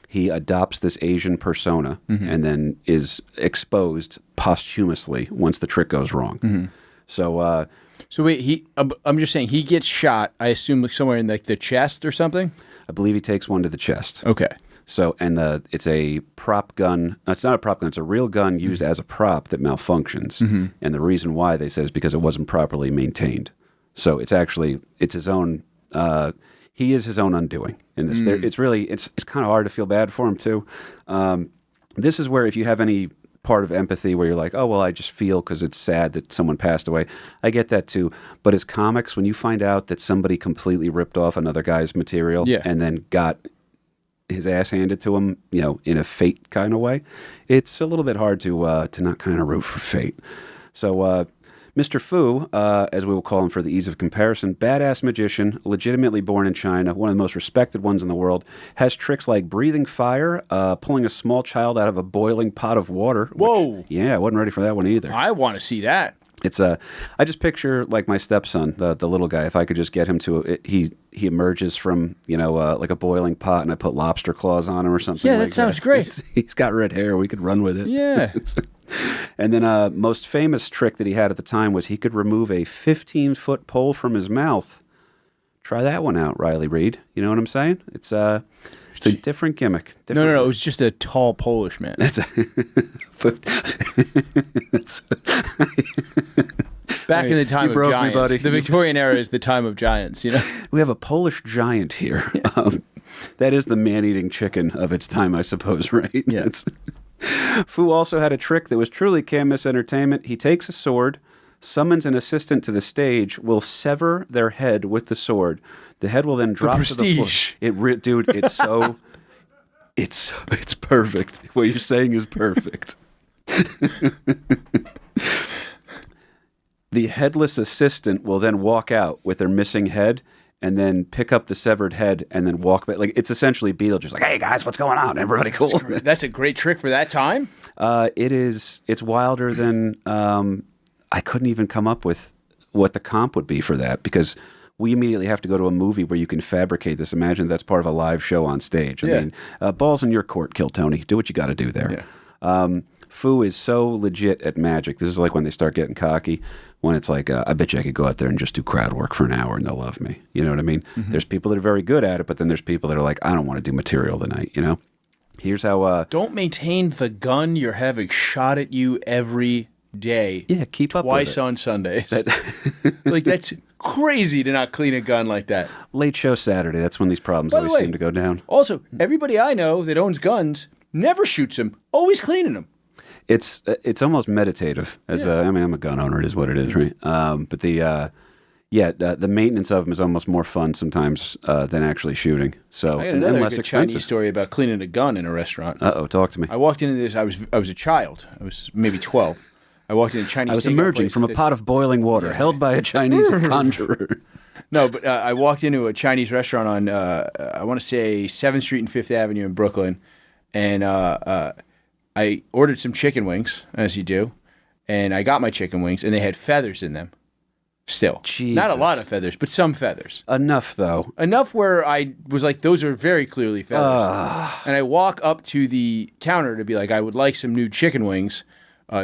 S1: He adopts this Asian persona and then is exposed posthumously once the trick goes wrong. Mm-hmm. So
S4: wait, I'm just saying he gets shot. I assume like somewhere in like the chest or something.
S1: I believe he takes one to the chest.
S4: Okay.
S1: So it's a prop gun. No, it's not a prop gun. It's a real gun used as a prop that malfunctions. Mm-hmm. And the reason why they said is because it wasn't properly maintained. So it's his own. He is his own undoing in this. It's kind of hard to feel bad for him too. This is where if you have any part of empathy where you're like, oh, well, I just feel because it's sad that someone passed away. I get that too. But as comics, when you find out that somebody completely ripped off another guy's material and then got his ass handed to him, in a fate kind of way, it's a little bit hard to not kind of root for fate. So Mr. Fu, as we will call him for the ease of comparison, badass magician, legitimately born in China, one of the most respected ones in the world, has tricks like breathing fire, pulling a small child out of a boiling pot of water.
S4: Whoa.
S1: I wasn't ready for that one either.
S4: I want to see that.
S1: It's I just picture like my stepson, the little guy. If I could just get him to he emerges from like a boiling pot, and I put lobster claws on him or something.
S4: Yeah,
S1: like
S4: that sounds great.
S1: He's got red hair. We could run with it.
S4: Yeah.
S1: And then most famous trick that he had at the time was he could remove a 15-foot pole from his mouth. Try that one out, Riley Reid. You know what I'm saying? It's a different gimmick.
S4: No. It was just a tall Polish man.
S1: That's
S4: Back in the time of giants.
S1: buddy.
S4: The Victorian era is the time of giants,
S1: We have a Polish giant here. That is the man-eating chicken of its time, I suppose, right?
S4: Yeah.
S1: Fu also had a trick that was truly can't-miss entertainment. He takes a sword, summons an assistant to the stage, will sever their head with the sword. The head will then drop to the floor. Dude, it's so... It's perfect. What you're saying is perfect. The headless assistant will then walk out with their missing head and then pick up the severed head and then walk back. Like, it's essentially Beetlejuice. Like, hey, guys, what's going on? Everybody cool?
S4: That's a great trick for that time.
S1: It's wilder than... I couldn't even come up with what the comp would be for that, because we immediately have to go to a movie where you can fabricate this. Imagine that's part of a live show on stage. I mean, balls in your court, Kill Tony. Do what you got to do there. Yeah. Fu is so legit at magic. This is like when they start getting cocky, when it's like, I bet you I could go out there and just do crowd work for an hour and they'll love me. You know what I mean? Mm-hmm. There's people that are very good at it, but then there's people that are like, I don't want to do material tonight, Here's how...
S4: Don't maintain the gun you're having shot at you every day.
S1: Yeah, keep up with it.
S4: Twice on Sundays. Like, that's crazy to not clean a gun like that.
S1: Late show Saturday, that's when these problems always seem to go down.
S4: Also, everybody I know that owns guns never shoots them, always cleaning them.
S1: It's almost meditative. I'm a gun owner. It is what it is, right? But the maintenance of them is almost more fun sometimes than actually shooting. So
S4: I got another
S1: less
S4: good
S1: expensive.
S4: Chinese story about cleaning a gun in a restaurant.
S1: Talk to me.
S4: I walked into this. I was a child. I was maybe 12. I walked into a Chinese.
S1: I was emerging from a pot of boiling water held by a Chinese conjurer.
S4: No, but I walked into a Chinese restaurant on I want to say 7th Street and 5th Avenue in Brooklyn, and I ordered some chicken wings, as you do, and I got my chicken wings, and they had feathers in them. Still.
S1: Jesus.
S4: Not a lot of feathers, but some feathers.
S1: Enough, though.
S4: Enough where I was like, those are very clearly feathers. And I walk up to the counter to be like, I would like some new chicken wings.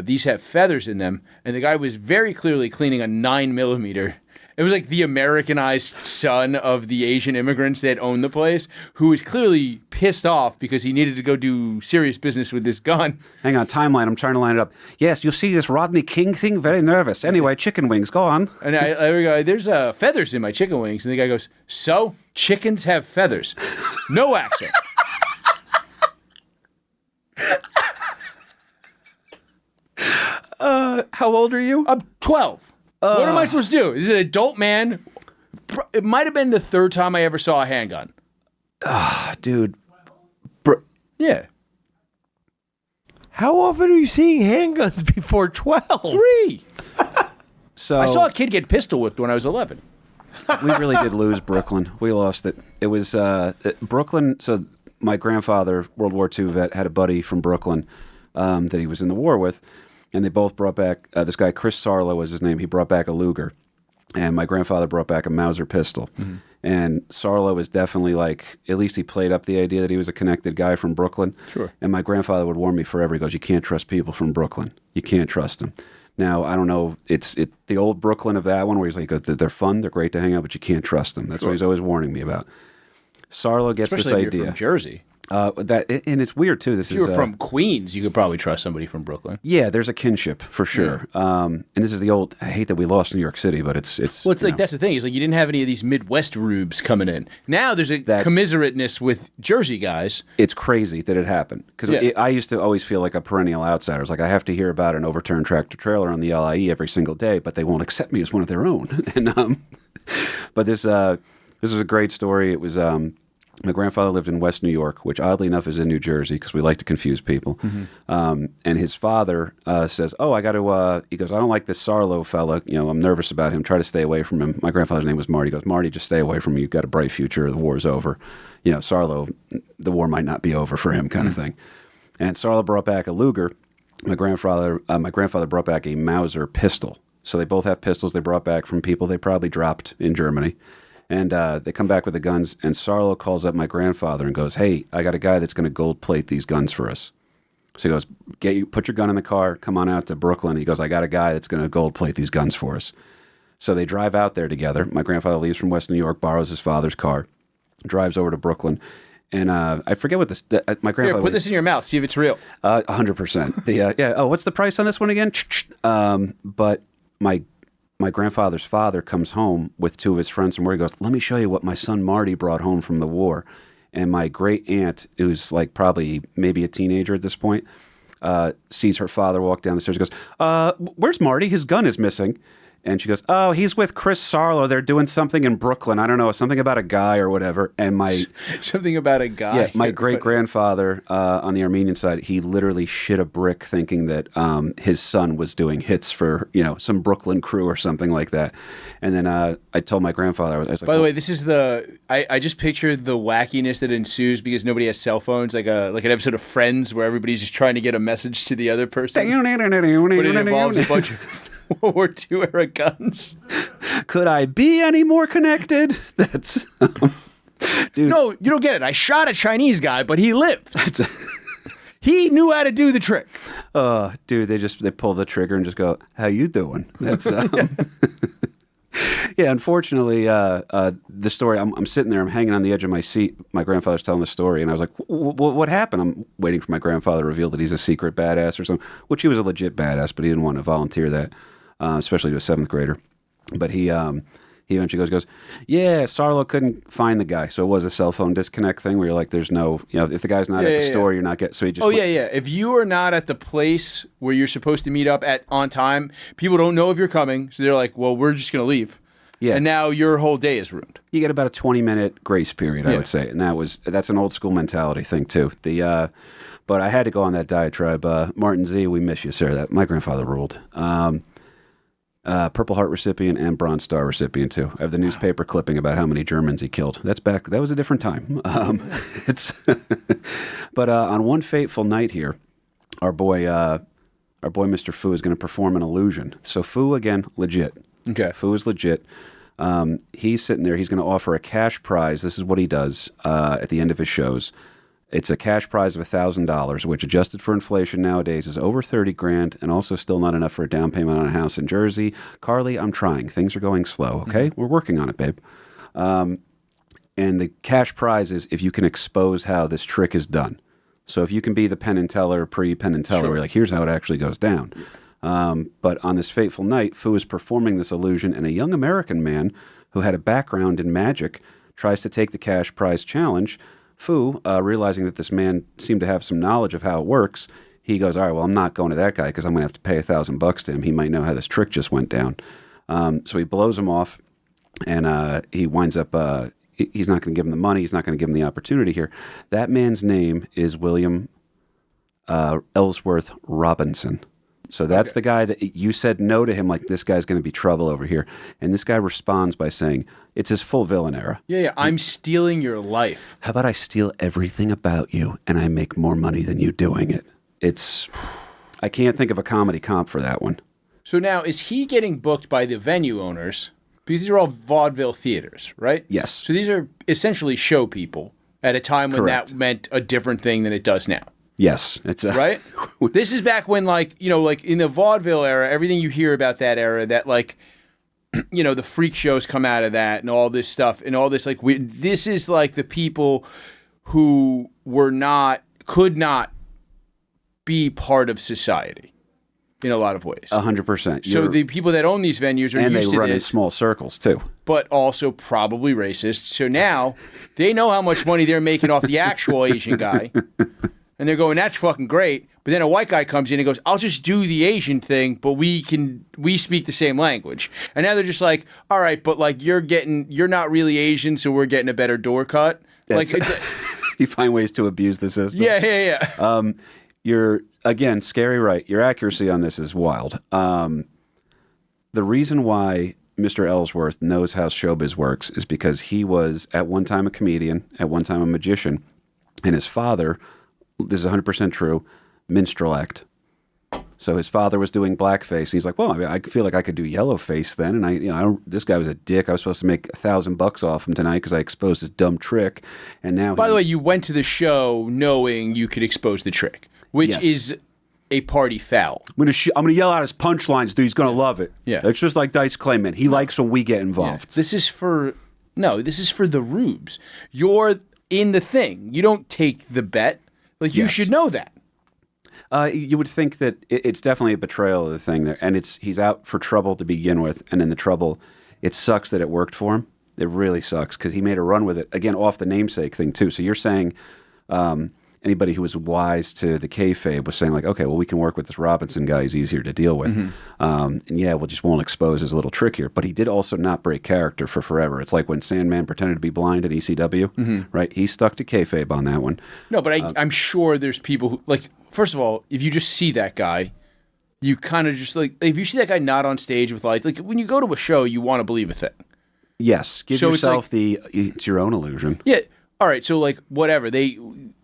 S4: These have feathers in them. And the guy was very clearly cleaning a 9mm. It was like the Americanized son of the Asian immigrants that owned the place, who was clearly pissed off because he needed to go do serious business with this gun.
S1: Hang on, timeline. I'm trying to line it up. Yes, you see this Rodney King thing? Very nervous. Anyway, chicken wings. Go on.
S4: And I go, there's feathers in my chicken wings. And the guy goes, so? Chickens have feathers. No accent.
S1: How old are you?
S4: I'm 12. What am I supposed to do? This is an adult man. It might have been the third time I ever saw a handgun.
S1: Dude.
S4: Yeah.
S7: How often are you seeing handguns before 12?
S4: 3.
S1: So
S4: I saw a kid get pistol whipped when I was 11.
S1: We really did lose Brooklyn. We lost it. It was Brooklyn. So my grandfather, World War II vet, had a buddy from Brooklyn that he was in the war with. And they both brought back, this guy, Chris Sarlo was his name. He brought back a Luger. And my grandfather brought back a Mauser pistol. Mm-hmm. And Sarlo was definitely like, at least he played up the idea that he was a connected guy from Brooklyn.
S4: Sure.
S1: And my grandfather would warn me forever. He goes, you can't trust people from Brooklyn. You can't trust them. Now, I don't know, it's the old Brooklyn of that one where he's like, they're fun, they're great to hang out, but you can't trust them. That's what he's always warning me about. Sarlo gets
S4: Especially
S1: this
S4: if
S1: idea.
S4: you're from Jersey.
S1: And it's weird too.
S4: If you were from Queens, you could probably trust somebody from Brooklyn.
S1: Yeah, there's a kinship for sure.
S4: Yeah.
S1: And this is the old. I hate that we lost New York City, but it's.
S4: Well, it's like that's the thing. Is like you didn't have any of these Midwest rubes coming in. Now there's a commiserateness with Jersey guys.
S1: It's crazy that it happened because I used to always feel like a perennial outsider. It's like I have to hear about an overturned tractor trailer on the LIE every single day, but they won't accept me as one of their own. And but this was a great story. It was. My grandfather lived in West New York, which oddly enough is in New Jersey because we like to confuse people. Mm-hmm. And his father says, "Oh, I got to." He goes, "I don't like this Sarlo fella. You know, I'm nervous about him. Try to stay away from him." My grandfather's name was Marty. He goes, "Marty, just stay away from him. You've got a bright future. The war's over. You know, Sarlo, the war might not be over for him, kind of thing." And Sarlo brought back a Luger. My grandfather brought back a Mauser pistol. So they both have pistols they brought back from people they probably dropped in Germany. And they come back with the guns, and Sarlo calls up my grandfather and goes, "Hey, I got a guy that's going to gold plate these guns for us." So he goes, put your gun in the car, come on out to Brooklyn. He goes, "I got a guy that's going to gold plate these guns for us." So they drive out there together. My grandfather leaves from West New York, borrows his father's car, drives over to Brooklyn. And I forget what this. My grandfather.
S4: Here, put this in your mouth. See if it's real.
S1: 100%. Oh, what's the price on this one again? But my grandfather's father comes home with two of his friends from where he goes, "Let me show you what my son Marty brought home from the war." And my great aunt, who's like probably maybe a teenager at this point, sees her father walk down the stairs and goes, "Where's Marty? His gun is missing." And she goes, "Oh, he's with Chris Sarlo. They're doing something in Brooklyn. I don't know, something about a guy or whatever." And
S4: something about a guy.
S1: Yeah, my great-grandfather on the Armenian side, he literally shit a brick thinking that his son was doing hits for, some Brooklyn crew or something like that. And then I told my grandfather, I was like,
S4: by the way, this is I just pictured the wackiness that ensues because nobody has cell phones, like an episode of Friends where everybody's just trying to get a message to the other person. But it involves a bunch of World War II era guns.
S1: Could I be any more connected? That's dude.
S4: No, you don't get it. I shot a Chinese guy, but he lived. He knew how to do the trick.
S1: Dude, they pull the trigger and just go, "How you doing?" That's yeah. Unfortunately, the story. I'm sitting there. I'm hanging on the edge of my seat. My grandfather's telling the story, and I was like, "What happened?" I'm waiting for my grandfather to reveal that he's a secret badass or something, which he was a legit badass, but he didn't want to volunteer that. Especially to a 7th grader. But he eventually goes, "Yeah, Sarlo couldn't find the guy, so it was a cell phone disconnect thing where you're like, there's no, if the guy's not at the store, you're not getting." So he just
S4: If you are not at the place where you're supposed to meet up on time, people don't know if you're coming, so they're like, "Well, we're just gonna leave." Yeah, and now your whole day is ruined.
S1: You get about a 20-minute grace period, I would say, and that's an old school mentality thing too. But I had to go on that diatribe. Martin Z, we miss you, sir. My grandfather ruled. Purple Heart recipient and Bronze Star recipient too. I have the newspaper clipping about how many Germans he killed. That was a different time. But on one fateful night here, our boy Mr. Fu is going to perform an illusion. So Fu again, legit.
S4: Okay,
S1: Fu is legit. He's sitting there. He's going to offer a cash prize. This is what he does at the end of his shows. It's a cash prize of $1,000, which adjusted for inflation nowadays is over $30,000 and also still not enough for a down payment on a house in Jersey. Carly, I'm trying. Things are going slow, okay? Mm-hmm. We're working on it, babe. And the cash prize is if you can expose how this trick is done. So if you can be the Penn and Teller, pre-Penn and Teller, where you're like, here's how it actually goes down. But on this fateful night, Fu is performing this illusion, and a young American man who had a background in magic tries to take the cash prize challenge. Fu, realizing that this man seemed to have some knowledge of how it works, he goes, "All right, well, I'm not going to that guy because I'm going to have to pay $1,000 to him. He might know how this trick just went down." So he blows him off, and he winds up, he's not going to give him the money. He's not going to give him the opportunity here. That man's name is William Ellsworth Robinson. So that's the guy that you said no to him, like, this guy's going to be trouble over here. And this guy responds by saying, it's his full villain era.
S4: Yeah, I'm stealing your life.
S1: How about I steal everything about you and I make more money than you doing it? I can't think of a comedy comp for that one.
S4: So now, is he getting booked by the venue owners? Because these are all vaudeville theaters, right?
S1: Yes.
S4: So these are essentially show people at a time when
S1: Correct.
S4: that meant a different thing than it does now.
S1: Yes.
S4: Right? This is back when, like in the vaudeville era, everything you hear about that era, that, like, the freak shows come out of that and all this stuff and all this, like, this is like the people who could not be part of society in a lot of ways.
S1: 100%.
S4: So the people that own these venues are
S1: and
S4: used
S1: they
S4: to
S1: run in
S4: this,
S1: small circles too.
S4: but also probably racist. So now they know how much money they're making off the actual Asian guy, and they're going, "That's fucking great." But then a white guy comes in and goes, "I'll just do the Asian thing, but we speak the same language." And now they're just like, "All right, but like you're not really Asian, so we're getting a better door cut." Like it's
S1: you find ways to abuse the system.
S4: yeah.
S1: You're, again, scary right. Your accuracy on this is wild. The reason why Mr. Ellsworth knows how showbiz works is because he was at one time a comedian, at one time a magician, and his father, this is 100% true, minstrel act. So his father was doing blackface, and he's like, "Well, I mean, I feel like I could do yellowface then." And this guy was a dick. I was supposed to make $1,000 off him tonight because I exposed his dumb trick. And now,
S4: By the way, you went to the show knowing you could expose the trick, which is a party foul.
S1: I'm gonna yell out his punchlines, dude. He's gonna love it.
S4: Yeah,
S1: it's just like Dice Clayman. He likes when we get involved.
S4: Yeah. This is for the rubes. You're in the thing. You don't take the bet. Like you should know that.
S1: You would think that it's definitely a betrayal of the thing there, and he's out for trouble to begin with, and in the trouble, it sucks that it worked for him. It really sucks because he made a run with it again off the namesake thing too. So you're saying anybody who was wise to the kayfabe was saying like, okay, well we can work with this Robinson guy; he's easier to deal with, and we just won't expose his little trick here. But he did also not break character for forever. It's like when Sandman pretended to be blind at ECW, right? He stuck to kayfabe on that one.
S4: No, but I'm sure there's people who like. First of all, if you just see that guy, you kind of just like, if you see that guy not on stage with like when you go to a show, you want to believe a thing.
S1: Yes. Give yourself it's your own illusion.
S4: Yeah. All right. So like whatever,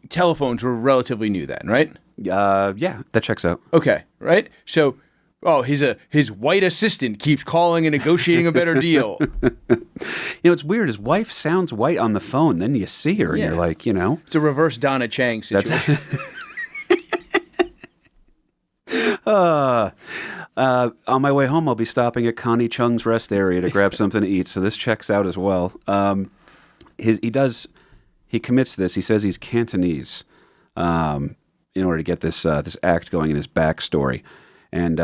S4: telephones were relatively new then, right?
S1: Yeah, that checks out.
S4: Okay. Right. So, his white assistant keeps calling and negotiating a better deal.
S1: It's weird. His wife sounds white on the phone. Then you see her and you're like,
S4: It's a reverse Donna Chang situation.
S1: On my way home, I'll be stopping at Connie Chung's rest area to grab something to eat. So this checks out as well. He commits this. He says he's Cantonese in order to get this act going in his backstory. And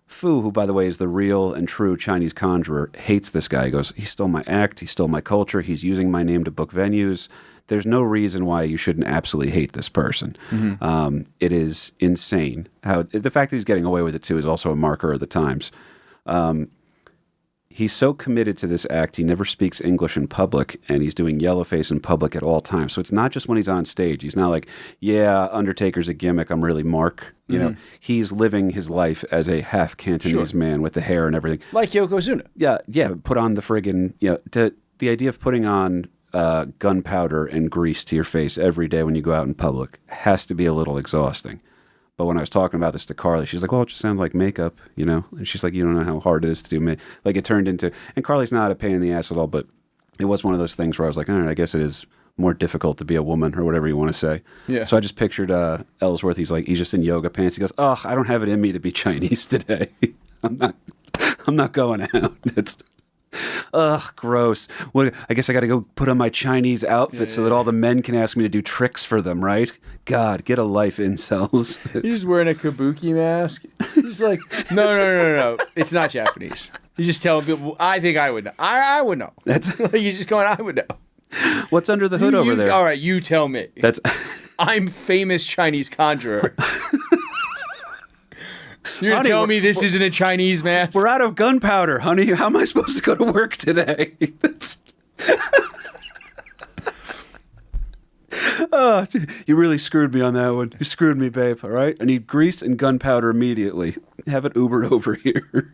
S1: Fu, who by the way is the real and true Chinese conjurer, hates this guy. He goes, he stole my act. He stole my culture. He's using my name to book venues. There's no reason why you shouldn't absolutely hate this person. It is insane. The fact that he's getting away with it, too, is also a marker of the times. He's so committed to this act, he never speaks English in public, and he's doing yellowface in public at all times. So it's not just when he's on stage. He's not like, yeah, Undertaker's a gimmick, I'm really Mark. He's living his life as a half Cantonese man with the hair and everything.
S4: Like Yokozuna.
S1: Yeah, put on the friggin', the idea of putting on gunpowder and grease to your face every day when you go out in public has to be a little exhausting. But when I was talking about this to Carly, she's like, well, it just sounds like makeup, And she's like, you don't know how hard it is to do makeup. Like it turned into, and Carly's not a pain in the ass at all, but it was one of those things where I was like, all right, I guess it is more difficult to be a woman or whatever you want to say.
S4: Yeah.
S1: So I just pictured Ellsworth. He's just in yoga pants. He goes, oh, I don't have it in me to be Chinese today. I'm not going out. Ugh, gross. Well, I guess I got to go put on my Chinese outfit so that all the men can ask me to do tricks for them, right? God, get a life, incels.
S4: He's just wearing a kabuki mask. He's like, no. It's not Japanese. He's just telling people, I think I would know. I would know. He's just going, I would know.
S1: What's under the hood over there?
S4: All right, you tell me. I'm famous Chinese conjurer. You're
S1: honey,
S4: telling me this isn't a Chinese mask?
S1: We're out of gunpowder, honey. How am I supposed to go to work today? Oh, you really screwed me on that one. You screwed me, babe. All right? I need grease and gunpowder immediately. Have it Ubered over here.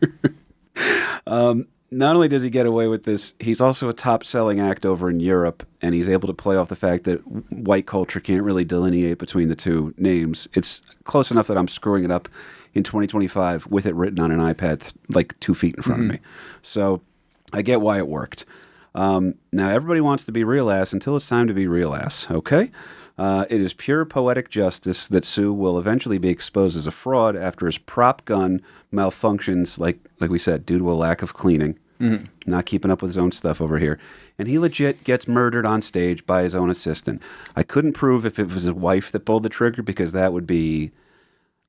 S1: Not only does he get away with this, he's also a top-selling act over in Europe, and he's able to play off the fact that white culture can't really delineate between the two names. It's close enough that I'm screwing it up in 2025 with it written on an iPad like 2 feet in front of me. So I get why it worked. Now, everybody wants to be real ass until it's time to be real ass, okay? It is pure poetic justice that Soo will eventually be exposed as a fraud after his prop gun malfunctions, like we said, due to a lack of cleaning. Not keeping up with his own stuff over here. And he legit gets murdered on stage by his own assistant. I couldn't prove if it was his wife that pulled the trigger because that would be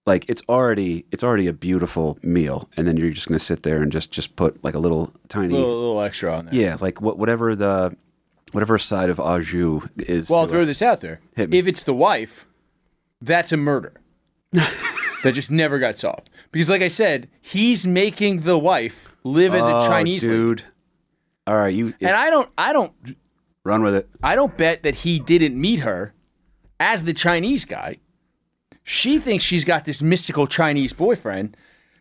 S1: like it's already a beautiful meal, and then you're just going to sit there and just put like a little tiny
S4: little extra on there.
S1: Yeah, like whatever side of au jus is.
S4: Well, I'll throw this out there. If it's the wife, that's a murder. That just never got solved. Because like I said, he's making the wife live as a Chinese
S1: dude.
S4: lady.
S1: All right,
S4: And I don't
S1: run with it.
S4: I don't bet that he didn't meet her as the Chinese guy. She thinks she's got this mystical Chinese boyfriend.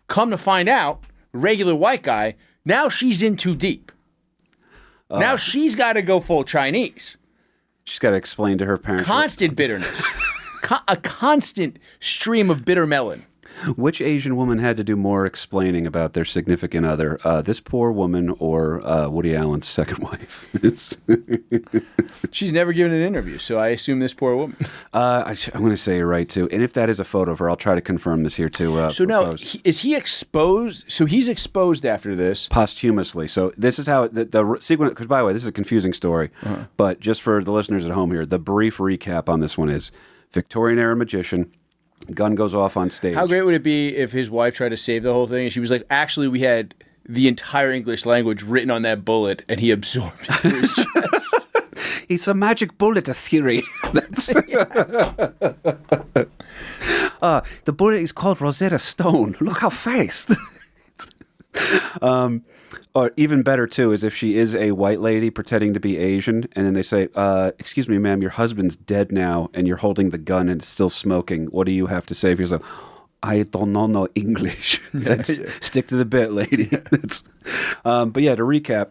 S4: Come to find out, regular white guy, now she's in too deep. Now she's got to go full Chinese.
S1: She's got to explain to her parents.
S4: Constant bitterness. A constant stream of bitter melon.
S1: Which Asian woman had to do more explaining about their significant other? This poor woman or Woody Allen's second wife?
S4: She's never given an interview, so I assume this poor woman.
S1: I'm going to say you're right, too. And if that is a photo of her, I'll try to confirm this here, too.
S4: So now, is he exposed? So he's exposed after this.
S1: Posthumously. So this is how the sequence, because by the way, this is a confusing story, but just for the listeners at home here, the brief recap on this one is Victorian-era magician, gun goes off on stage.
S4: How great would it be if his wife tried to save the whole thing and she was like, actually, we had the entire English language written on that bullet and he absorbed it through his chest.
S1: It's a magic bullet theory. The bullet is called Rosetta Stone. Look how fast. Or even better, too, is if she is a white lady pretending to be Asian, and then they say, excuse me, ma'am, your husband's dead now, and you're holding the gun and it's still smoking. What do you have to say? If you're like, I don't know no English. Stick to the bit, lady. But yeah, to recap,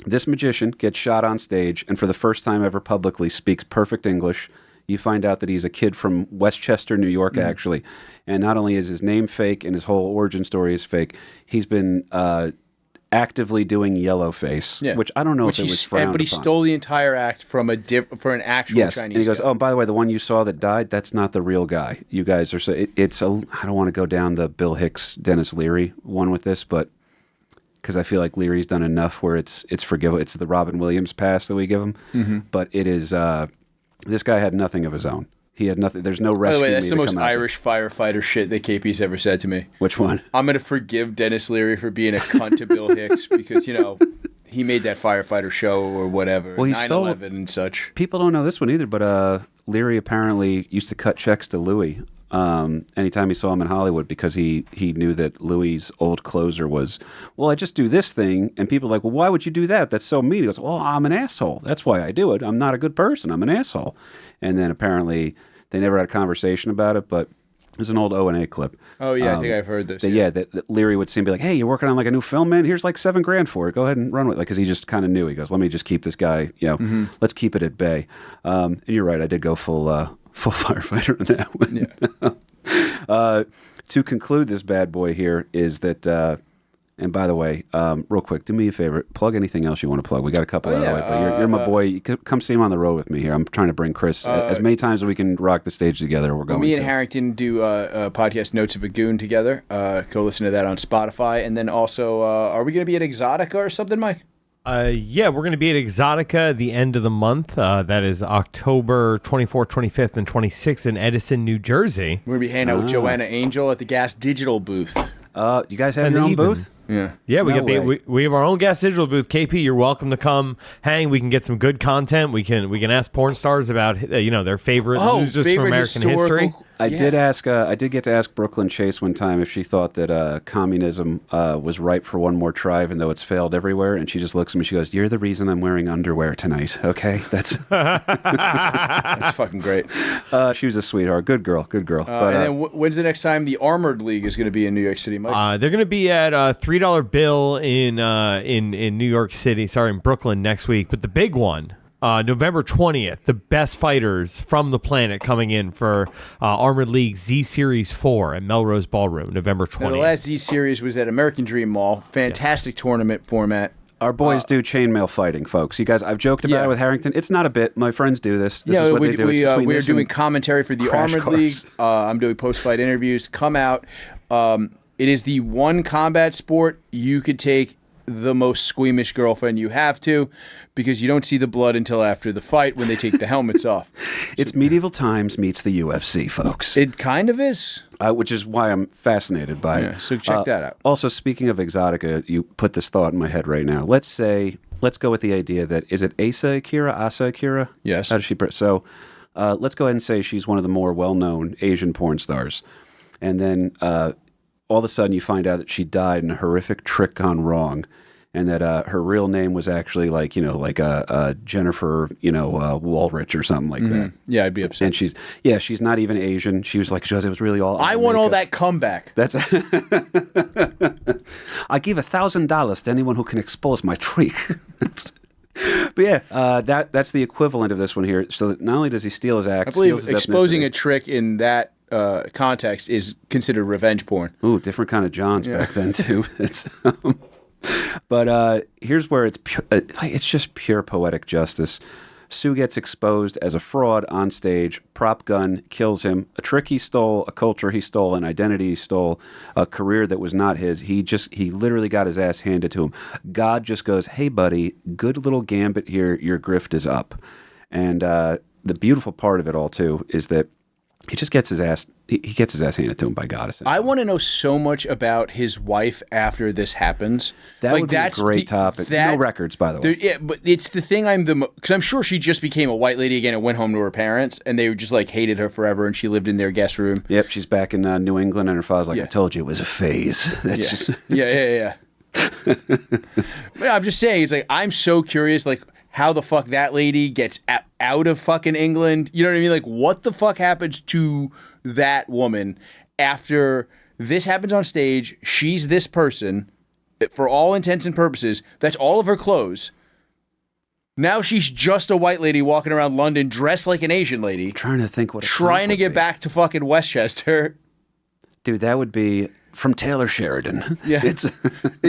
S1: this magician gets shot on stage, and for the first time ever publicly speaks perfect English. You find out that he's a kid from Westchester, New York, actually. And not only is his name fake and his whole origin story is fake, he's been actively doing yellowface, which I don't know if it was frowned
S4: But he
S1: upon.
S4: stole the entire act from for an actual Chinese
S1: and he goes,
S4: guy.
S1: oh, by the way, the one you saw that died, that's not the real guy. You guys are I don't want to go down the Bill Hicks, Dennis Leary one with this, but because I feel like Leary's done enough where it's forgivable. It's the Robin Williams pass that we give him, but it is... this guy had nothing of his own. He had nothing. There's no rescue.
S4: By the way, that's the most Irish firefighter shit that KP's ever said to me.
S1: Which one?
S4: I'm going to forgive Dennis Leary for being a cunt to Bill Hicks because, he made that firefighter show or whatever.
S1: Well, he
S4: 9/11 and such.
S1: People don't know this one either, but Leary apparently used to cut checks to Louis anytime he saw him in Hollywood because he knew that Louis' old closer was, well, I just do this thing. And people are like, well, why would you do that? That's so mean. He goes, well, I'm an asshole. That's why I do it. I'm not a good person. I'm an asshole. And then apparently they never had a conversation about it, but there's an old O&A clip.
S4: Oh, yeah, I think I've heard this.
S1: That Leary would seem to be like, hey, you're working on like a new film, man? Here's like $7,000 for it. Go ahead and run with it. Because he just kind of knew. He goes, let me just keep this guy, let's keep it at bay. And you're right, I did go full firefighter on that one. Yeah. To conclude this bad boy here is that... and by the way, real quick, do me a favor. Plug anything else you want to plug. We got a couple out of the way, but you're my boy. You come see him on the road with me here. I'm trying to bring Chris as many times as we can rock the stage together. We're going.
S4: Me and Harrington do a podcast, Notes of a Goon, together. Go listen to that on Spotify. And then also, are we going to be at Exotica or something, Mike?
S7: Yeah, we're going to be at Exotica the end of the month. That is October 24th, 25th, and 26th in Edison, New Jersey.
S4: We're going to be hanging out with Joanna Angel at the Gas Digital booth.
S1: You guys have your own booth?
S7: Yeah, we have our own Gas Digital booth. KP, you're welcome to come hang. We can get some good content. We can ask porn stars about their favorite losers from American history.
S1: I did get to ask Brooklyn Chase one time if she thought that communism was ripe for one more try, even though it's failed everywhere. And she just looks at me. She goes, "You're the reason I'm wearing underwear tonight." Okay, that's
S4: that's fucking great.
S1: She was a sweetheart, good girl.
S4: But, and then when's the next time the Armored League is going to be in New York City, Mike?
S7: They're going to be at $3 Bill in New York City. Sorry, in Brooklyn next week. But the big one. November 20th, the best fighters from the planet coming in for Armored League Z Series 4 at Melrose Ballroom, November 20th.
S4: Now, the last Z Series was at American Dream Mall. Fantastic tournament format.
S1: Our boys do chainmail fighting, folks. You guys, I've joked about it with Harrington. It's not a bit. My friends do this. This is what they do.
S4: We're doing commentary for the Armored League. I'm doing post-fight interviews. Come out. It is the one combat sport you could take the most squeamish girlfriend you have to, because you don't see the blood until after the fight when they take the helmets off.
S1: It's medieval times meets the UFC, folks.
S4: It kind of is.
S1: Which is why I'm fascinated by it.
S4: So check that out.
S1: Also, speaking of exotica, you put this thought in my head right now. Let's go with the idea that, is it Asa Akira?
S4: Yes.
S1: How does she? So let's go ahead and say she's one of the more well-known Asian porn stars. And then all of a sudden you find out that she died in a horrific trick gone wrong. And that her real name was actually like Jennifer, Walrich or something like that.
S4: Yeah, I'd be upset.
S1: And she's not even Asian. She was like, it was really all.
S4: I want all that comeback.
S1: That's. I give $1,000 to anyone who can expose my trick. But yeah, that's the equivalent of this one here. So not only does he steal his act,
S4: I believe
S1: steals his
S4: exposing
S1: ethnicity.
S4: a trick in that context is considered revenge porn.
S1: Ooh, different kind of Johns back then too. But here's where it's just pure poetic justice. Soo gets exposed as a fraud on stage. Prop gun kills him. A trick he stole, a culture he stole, an identity he stole, a career that was not his. He literally got his ass handed to him. God just goes, "Hey, buddy, good little gambit here. Your grift is up." And the beautiful part of it all too is that he just gets his ass. He gets his ass handed to him by God.
S4: I want to know so much about his wife after this happens.
S1: That would be a great topic. No records, by the way.
S4: Yeah, but it's the thing because I'm sure she just became a white lady again and went home to her parents, and they just like hated her forever, and she lived in their guest room.
S1: Yep, she's back in New England, and her father's like, "I told you it was a phase." That's just
S4: yeah. But I'm just saying, it's like I'm so curious, like how the fuck that lady gets out of fucking England. You know what I mean? Like, what the fuck happens to that woman after this happens on stage? She's this person, for all intents and purposes. That's all of her clothes. Now she's just a white lady walking around London dressed like an Asian lady.
S1: I'm trying to think what.
S4: Trying to get back to fucking Westchester.
S1: Dude, that would be from Taylor Sheridan.
S4: Yeah, it's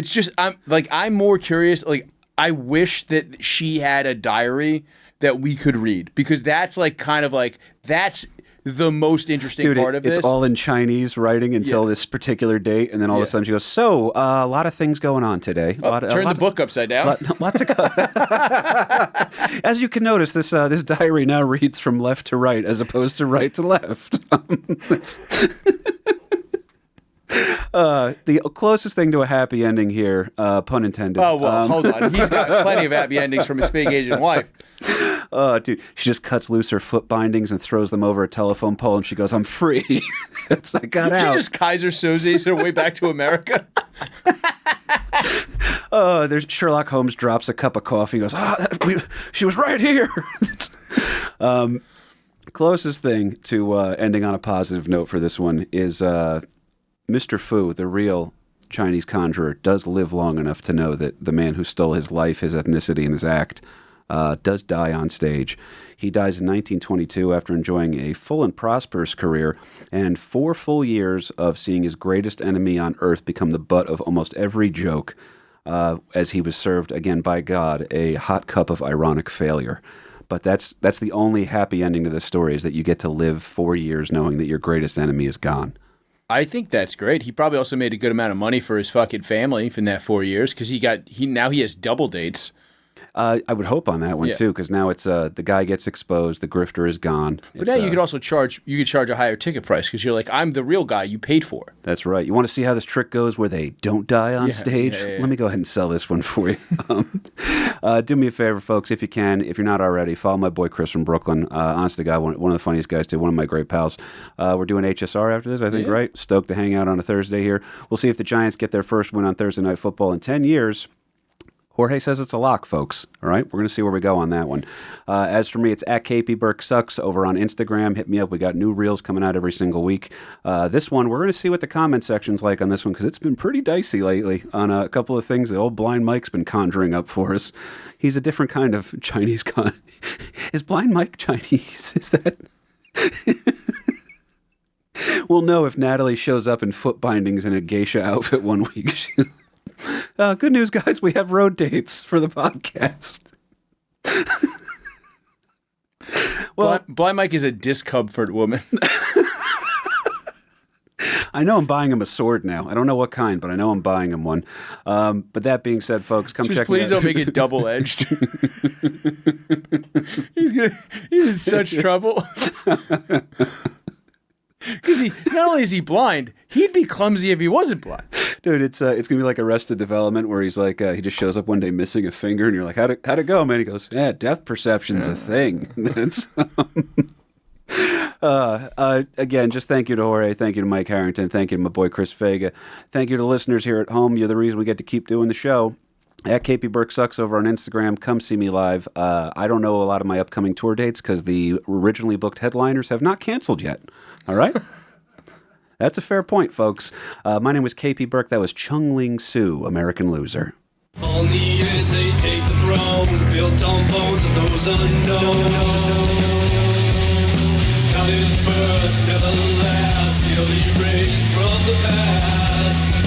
S4: just I'm more curious. Like, I wish that she had a diary that we could read, because that's like kind of like that's the most interesting part of this.
S1: It's all in Chinese writing until this particular date, and then all of a sudden she goes, "So, a lot of things going on today."
S4: Turn the book upside down.
S1: Lots of. As you can notice, this diary now reads from left to right as opposed to right to left. The closest thing to a happy ending here, pun intended.
S4: Oh, well, hold on. He's got plenty of happy endings from his fake Asian wife.
S1: Dude, she just cuts loose her foot bindings and throws them over a telephone pole, and she goes, "I'm free." I got out.
S4: She just Kaiser Soze's her way back to America.
S1: There's Sherlock Holmes drops a cup of coffee and goes, she was right here. Closest thing to ending on a positive note for this one is Mr. Fu, the real Chinese conjurer, does live long enough to know that the man who stole his life, his ethnicity, and his act does die on stage. He dies in 1922 after enjoying a full and prosperous career and 4 full years of seeing his greatest enemy on earth become the butt of almost every joke, as he was served, again by God, a hot cup of ironic failure. But that's the only happy ending to this story, is that you get to live 4 years knowing that your greatest enemy is gone.
S4: I think that's great. He probably also made a good amount of money for his fucking family in that 4 years, because now he has double dates.
S1: I would hope on that one too, because now it's the guy gets exposed, the grifter is gone.
S4: But now you could also charge a higher ticket price, because you're like, I'm the real guy you paid for.
S1: That's right. You want to see how this trick goes where they don't die on stage?
S4: Yeah.
S1: Let me go ahead and sell this one for you. Do me a favor, folks, if you can, if you're not already, follow my boy Chris from Brooklyn. Honest to God, one of the funniest guys too, one of my great pals. We're doing HSR after this, I think, right? Stoked to hang out on a Thursday here. We'll see if the Giants get their first win on Thursday Night Football in 10 years. Jorge says it's a lock, folks. All right, we're going to see where we go on that one. As for me, it's at KP Burke Sucks over on Instagram. Hit me up. We got new reels coming out every single week. This one, we're going to see what the comment section's like on this one, because it's been pretty dicey lately on a couple of things the old Blind Mike's been conjuring up for us. He's a different kind of Chinese Is Blind Mike Chinese? Is that... We'll know if Natalie shows up in foot bindings in a geisha outfit one week. Good news, guys. We have road dates for the podcast. Well,
S4: Blind Mike is a discomfort woman.
S1: I know I'm buying him a sword now. I don't know what kind, but I know I'm buying him one. But that being said, folks, come check me out.
S4: Please don't make it double-edged. He's in such trouble. Because not only is he blind, he'd be clumsy if he wasn't blind.
S1: Dude, it's gonna be like Arrested Development, where he's like, he just shows up one day missing a finger, and you're like, how'd it go, man? He goes, yeah, depth perception's a thing. That's again, just thank you to Jorge, thank you to Mike Harrington, thank you to my boy Chris Faga, thank you to listeners here at home. You're the reason we get to keep doing the show. At KP Burke Sucks over on Instagram. Come see me live. I don't know a lot of my upcoming tour dates because the originally booked headliners have not canceled yet. All right? That's a fair point, folks. My name was KP Burke. That was Chung Ling Soo, American Loser.
S2: On the edge they take the throne, built on bones of those unknown. Counted first, never last, still erased from the past.